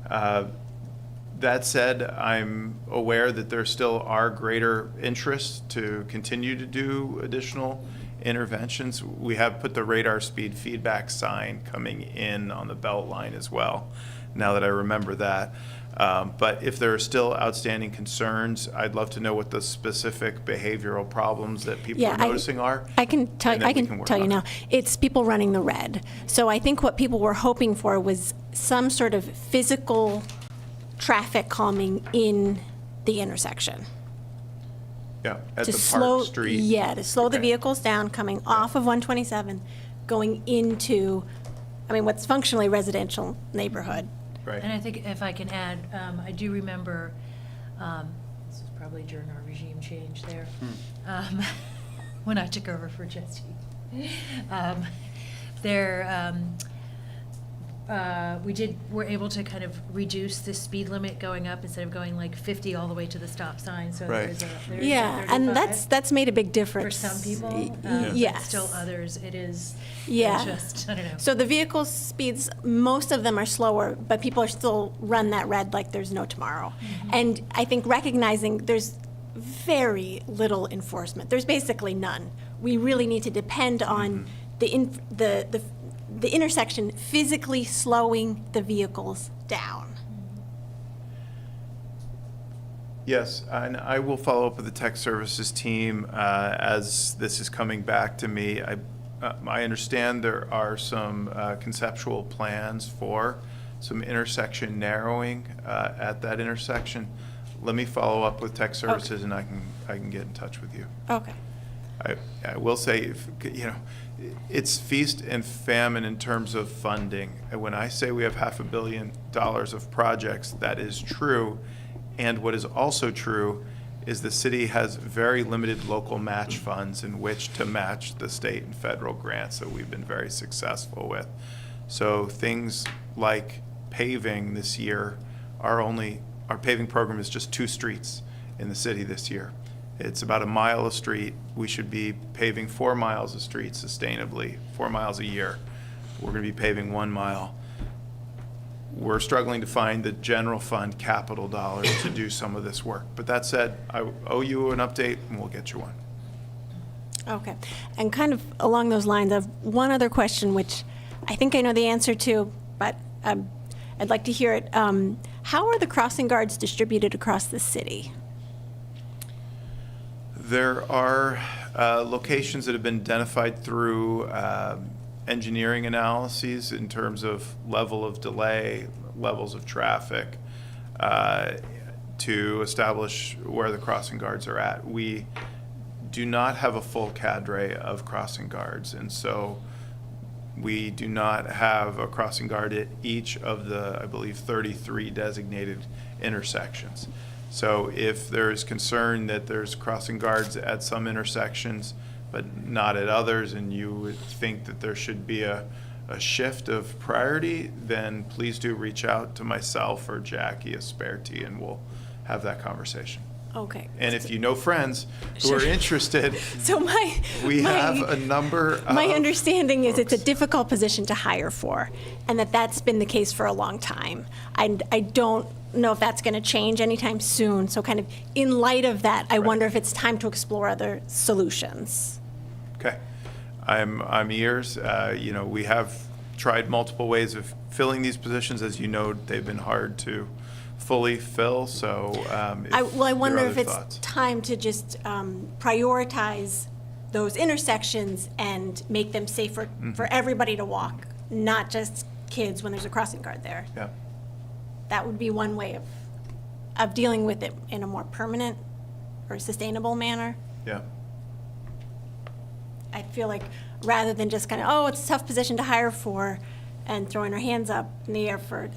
That said, I'm aware that there still are greater interests to continue to do additional interventions. We have put the radar speed feedback sign coming in on the belt line as well, now that I remember that. But if there are still outstanding concerns, I'd love to know what the specific behavioral problems that people are noticing are. I can tell and then I we can work tell you on now. it. It's people running the red. So I think what people were hoping for was some sort of physical traffic calming in the intersection. Yeah, at To the slow, Park Street. yeah, to slow the Okay. vehicles down coming off of 127, going into, I mean, what's functionally residential neighborhood. Right. And I think if I can add, I do remember, this was probably during our regime change there, when I took over for Jesse. We're able to kind of reduce the speed limit going up instead of going like 50 all the way to the stop sign, so Right. there's a Yeah, and 35 that's made a big for difference. some people. But Yes. still others, it is Yeah. just, I don't know. So the vehicle speeds, most of them are slower, but people are still run that red like there's no tomorrow. And I think recognizing there's very little enforcement. There's basically none. We really need to depend on the intersection physically slowing the vehicles down. Yes, and I will follow up with the tech services team as this is coming back to me. I understand there are some conceptual plans for some intersection narrowing at that intersection. Let me follow up with tech services and I can get in touch with you. Okay. I will say, it's feast and famine in terms of funding. And when I say we have $500 million of projects, that is true. And what is also true is the city has very limited local match funds in which to match the state and federal grants that we've been very successful with. So things like paving this year our paving program is just 2 streets in the city this year. It's about a mile a street. We should be paving 4 miles of street sustainably, 4 miles a year. We're going to be paving 1 mile. We're struggling to find the general fund capital dollars to do some of this work. But that said, I owe you an update and we'll get you one. Okay. And kind of along those lines, I have one other question, which I think I know the answer to, but I'd like to hear it. How are the crossing guards distributed across the city? There are locations that have been identified through engineering analyses in terms of level of delay, levels of traffic, to establish where the crossing guards are at. We do not have a full cadre of crossing guards, and so we do not have a crossing guard at each of the, I believe, 33 designated intersections. So if there is concern that there's crossing guards at some intersections, but not at others, and you would think that there should be a shift of priority, then please do reach out to myself or Jackie Asperti, and we'll have that conversation. Okay. And if you know friends who are interested, So we have a number of my understanding is it's a folks. difficult position to hire for, and that's been the case for a long time. I don't know if that's going to change anytime soon. So kind of in light of that, I wonder if it's time to explore other solutions. Okay. I'm ears. We have tried multiple ways of filling these positions. As you know, they've been hard to fully fill, so I there are wonder other if it's thoughts. time to just prioritize those intersections and make them safer for everybody to walk, not just kids when there's a crossing guard there. Yeah. That would be one way of dealing with it in a more permanent or sustainable manner. Yeah. I feel like rather than just kind of, oh, it's a tough position to hire for and throwing our hands up in the air for,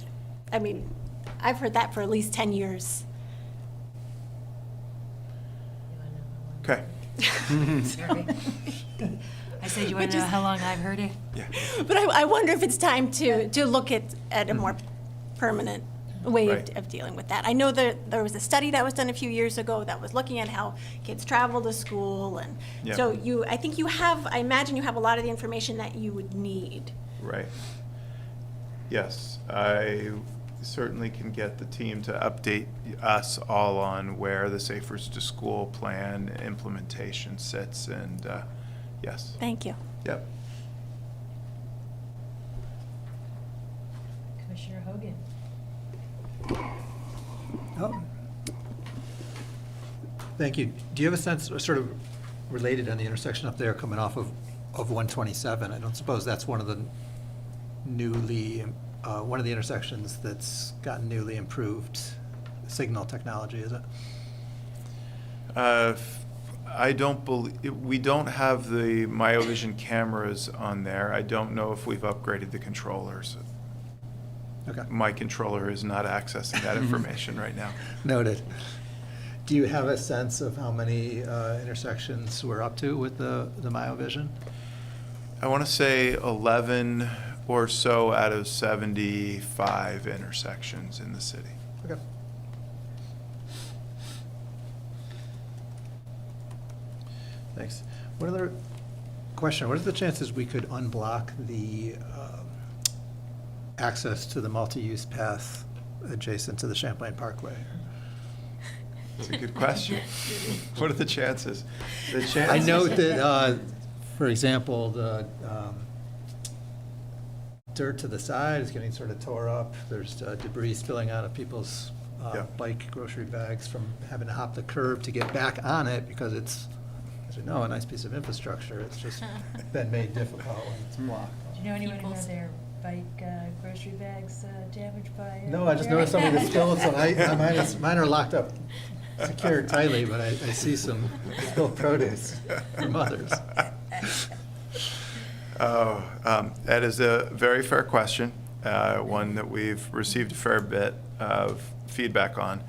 I mean, I've heard that for at least 10 years. Okay. Sorry. I said, you want to know how long I've heard it? Yeah. But I wonder if it's time to look at a more permanent way Right. of dealing with that. I know that there was a study that was done a few years ago that was looking at how kids travel to school, and Yeah. so I imagine you have a lot of the information that you would need. Right. Yes, I certainly can get the team to update us all on where the Safer to School plan implementation sits, and Yes. Thank you. Yep. Commissioner Hogan? Oh. Thank you. Do you have a sense, sort of related on the intersection up there coming off of 127? I don't suppose that's one of the newly, one of the intersections that's gotten newly improved signal technology, is it? I don't believe, we don't have the MyoVision cameras on there. I don't know if we've upgraded the controllers. Okay. My controller is not accessing that information right now. Noted. Do you have a sense of how many intersections we're up to with the MyoVision? I want to say 11 or so out of 75 intersections in the city. Okay. Thanks. One other question. What are the chances we could unblock the access to the multi-use path adjacent to the Champlain Parkway? That's a good question. What are the chances? I note that, for example, the dirt to the side is getting sort of tore up. There's debris spilling out of people's Yeah. bike grocery bags from having to hop the curb to get back on it because it's, as you know, a nice piece of infrastructure. It's just been made difficult when it's blocked. Do you know anyone who had their bike grocery bags damaged by? No, I just noticed some of the spills, and mine are locked up, secured tightly, but I see some spilled produce from others. Oh, that is a very fair question, one that we've received a fair bit of feedback on.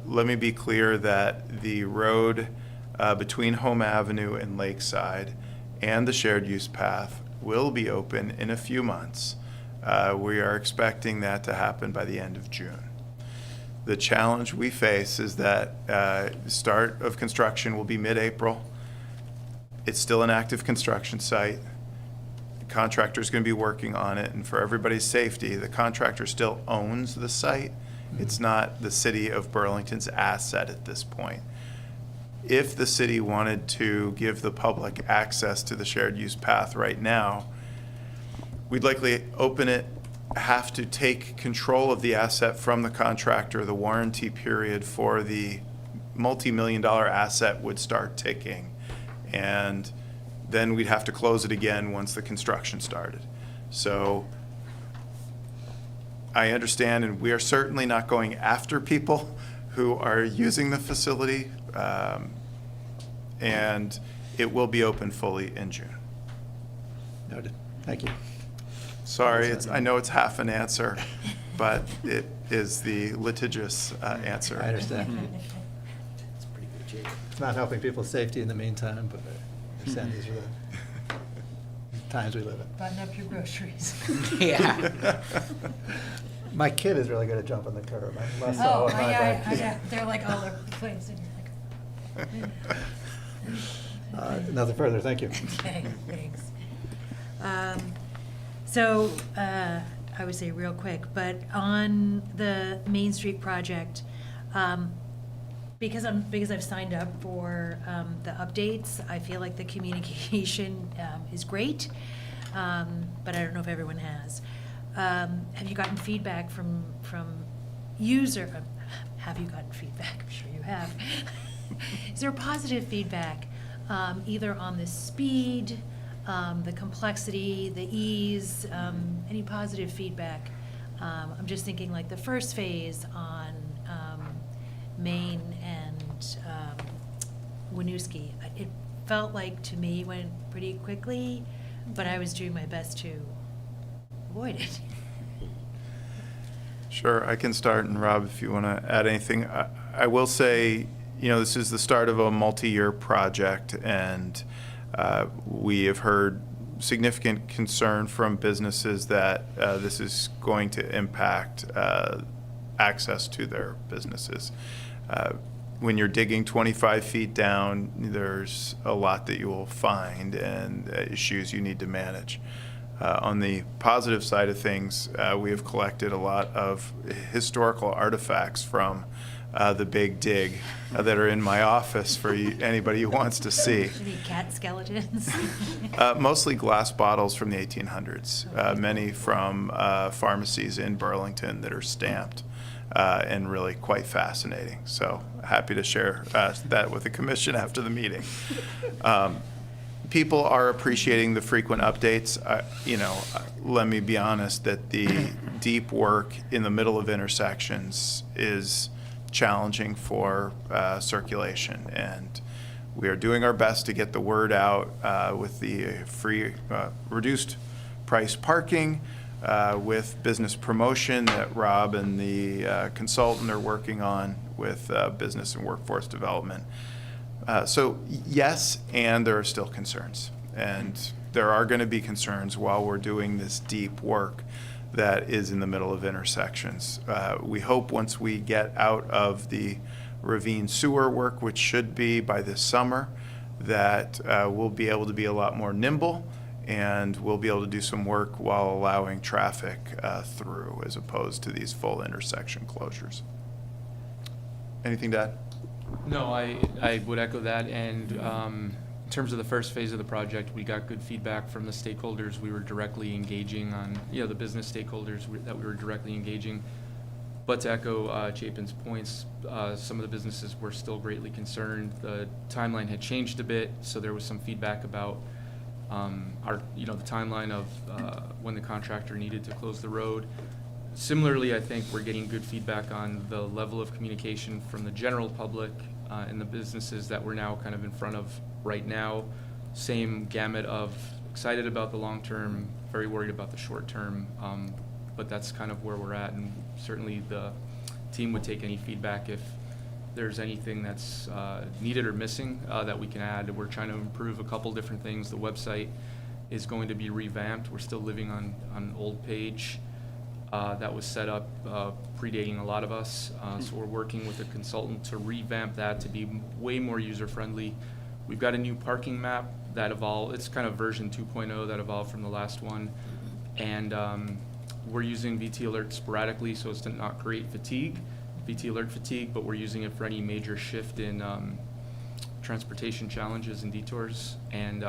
Let me be clear that the road between Home Avenue and Lakeside and the shared use path will be open in a few months. We are expecting that to happen by the end of June. The challenge we face is that the start of construction will be mid-April. It's still an active construction site. The contractor's going to be working on it, and for everybody's safety, the contractor still owns the site. It's not the city of Burlington's asset at this point. If the city wanted to give the public access to the shared use path right now, we'd likely open it, have to take control of the asset from the contractor. The warranty period for the multi-million-dollar asset would start ticking. And then we'd have to close it again once the construction started. So I understand, and we are certainly not going after people who are using the facility, and it will be open fully in June. Noted. Thank you. Sorry, I know it's half an answer, but it is the litigious answer. I understand. It's not helping people's safety in the meantime, but I understand these are the times we live in. Button up your groceries. Yeah. My kid is really good at jumping the curb. I'm less so Oh, on my yeah, bike. yeah, they're like all over the place, and you're like. Nothing further, thank you. Okay, thanks. So, I would say real quick, but on the Main Street project, because I've signed up for the updates, I feel like the communication is great, but I don't know if everyone has. Have you gotten feedback from user? Have you gotten feedback? I'm sure you have. Is there positive feedback, either on the speed, the complexity, the ease, any positive feedback? I'm just thinking like the first phase on Main and Winooski. It felt like to me it went pretty quickly, but I was doing my best to avoid it. Sure, I can start, and Rob, if you want to add anything. I will say, this is the start of a multi-year project, and we have heard significant concern from businesses that this is going to impact access to their businesses. When you're digging 25 feet down, there's a lot that you will find and issues you need to manage. On the positive side of things, we have collected a lot of historical artifacts from the big dig that are in my office for anybody who wants to see. Maybe cat skeletons? Mostly glass bottles from the 1800s, many from pharmacies in Burlington that are stamped and really quite fascinating. So happy to share that with the commission after the meeting. People are appreciating the frequent updates. Let me be honest that the deep work in the middle of intersections is challenging for circulation, and we are doing our best to get the word out with the free reduced price parking, with business promotion that Rob and the consultant are working on with business and workforce development. So yes, and there are still concerns, and there are going to be concerns while we're doing this deep work that is in the middle of intersections. We hope once we get out of the ravine sewer work, which should be by this summer, that we'll be able to be a lot more nimble, and we'll be able to do some work while allowing traffic through, as opposed to these full intersection closures. Anything to add? No, I would echo that, and in terms of the first phase of the project, we got good feedback from the stakeholders we were directly engaging on, the business stakeholders that we were directly engaging. But to echo Chapin's points, some of the businesses were still greatly concerned. The timeline had changed a bit, so there was some feedback about the timeline of when the contractor needed to close the road. Similarly, I think we're getting good feedback on the level of communication from the general public and the businesses that we're now kind of in front of right now. Same gamut of excited about the long term, very worried about the short term, but that's kind of where we're at, and certainly the team would take any feedback if there's anything that's needed or missing that we can add. We're trying to improve a couple different things. The website is going to be revamped. We're still living on an old page that was set up predating a lot of us. So we're working with a consultant to revamp that to be way more user-friendly. We've got a new parking map that evolved. It's kind of version 2.0 that evolved from the last one. And we're using VT Alert sporadically so as to not create VT Alert fatigue, but we're using it for any major shift in transportation challenges and detours. And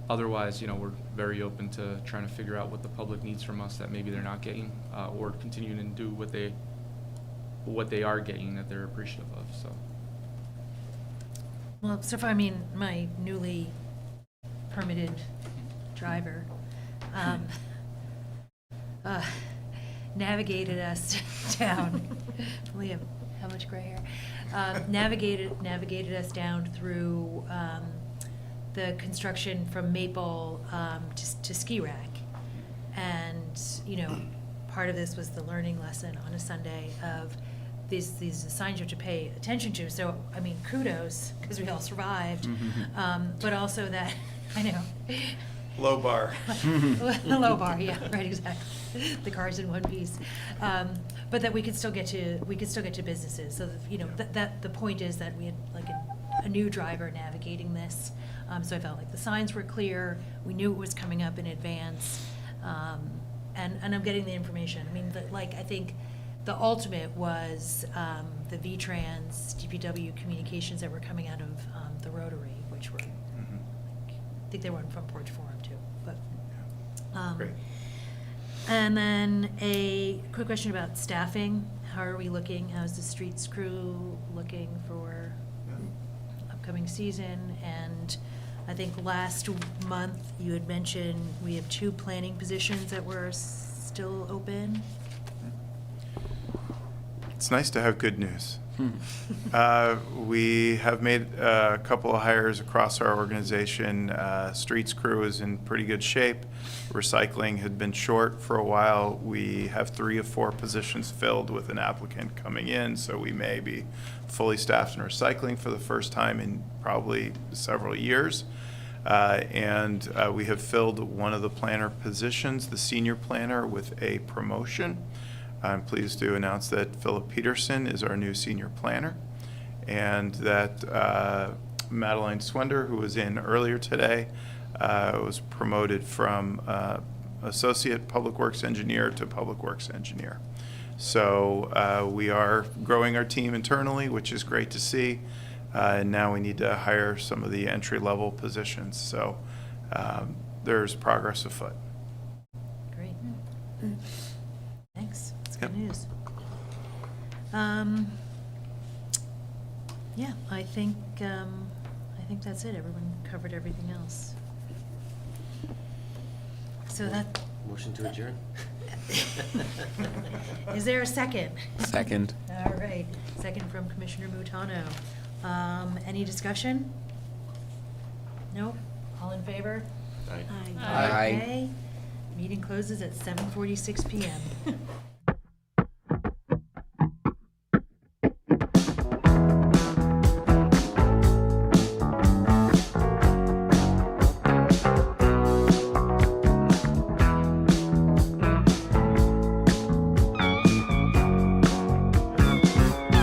otherwise, we're very open to trying to figure out what the public needs from us that maybe they're not getting, or continuing to do what they are getting that they're appreciative of. So. Well, so far, my newly permitted driver navigated us down. We have how much gray hair? Navigated us down through the construction from Maple to Ski Rack, and part of this was the learning lesson on a Sunday of these signs you have to pay attention to. So kudos, because we all survived, but also that I know. Low bar. The low bar, yeah, right, exactly. The car's in one piece, but that we could still get to businesses. So that the point is that we had like a new driver navigating this. So I felt like the signs were clear. We knew it was coming up in advance, and I'm getting the information. I think the ultimate was the VTrans DPW communications that were coming out of the Rotary, which were. I think they were on Front Porch Forum too, but. Great. And then a quick question about staffing. How are we looking? How's the streets crew looking for upcoming season? And I think last month you had mentioned we have 2 planning positions that were still open. It's nice to have good news. We have made a couple of hires across our organization. Streets crew is in pretty good shape. Recycling had been short for a while. We have 3 of 4 positions filled with an applicant coming in, so we may be fully staffed in recycling for the first time in probably several years. And we have filled one of the planner positions, the senior planner, with a promotion. I'm pleased to announce that Philip Peterson is our new senior planner, and that Madeline Swender, who was in earlier today, was promoted from associate public works engineer to public works engineer. So we are growing our team internally, which is great to see. And now we need to hire some of the entry-level positions. So there's progress afoot. Great. Thanks. That's Yep. good news. Yeah, I think that's it. Everyone covered everything else. So that, Motion to adjourn? is there a second? Second. All right, second from Commissioner Mutano. Any discussion? No? All in favor? Aye. Okay. Meeting closes at 7:46 PM.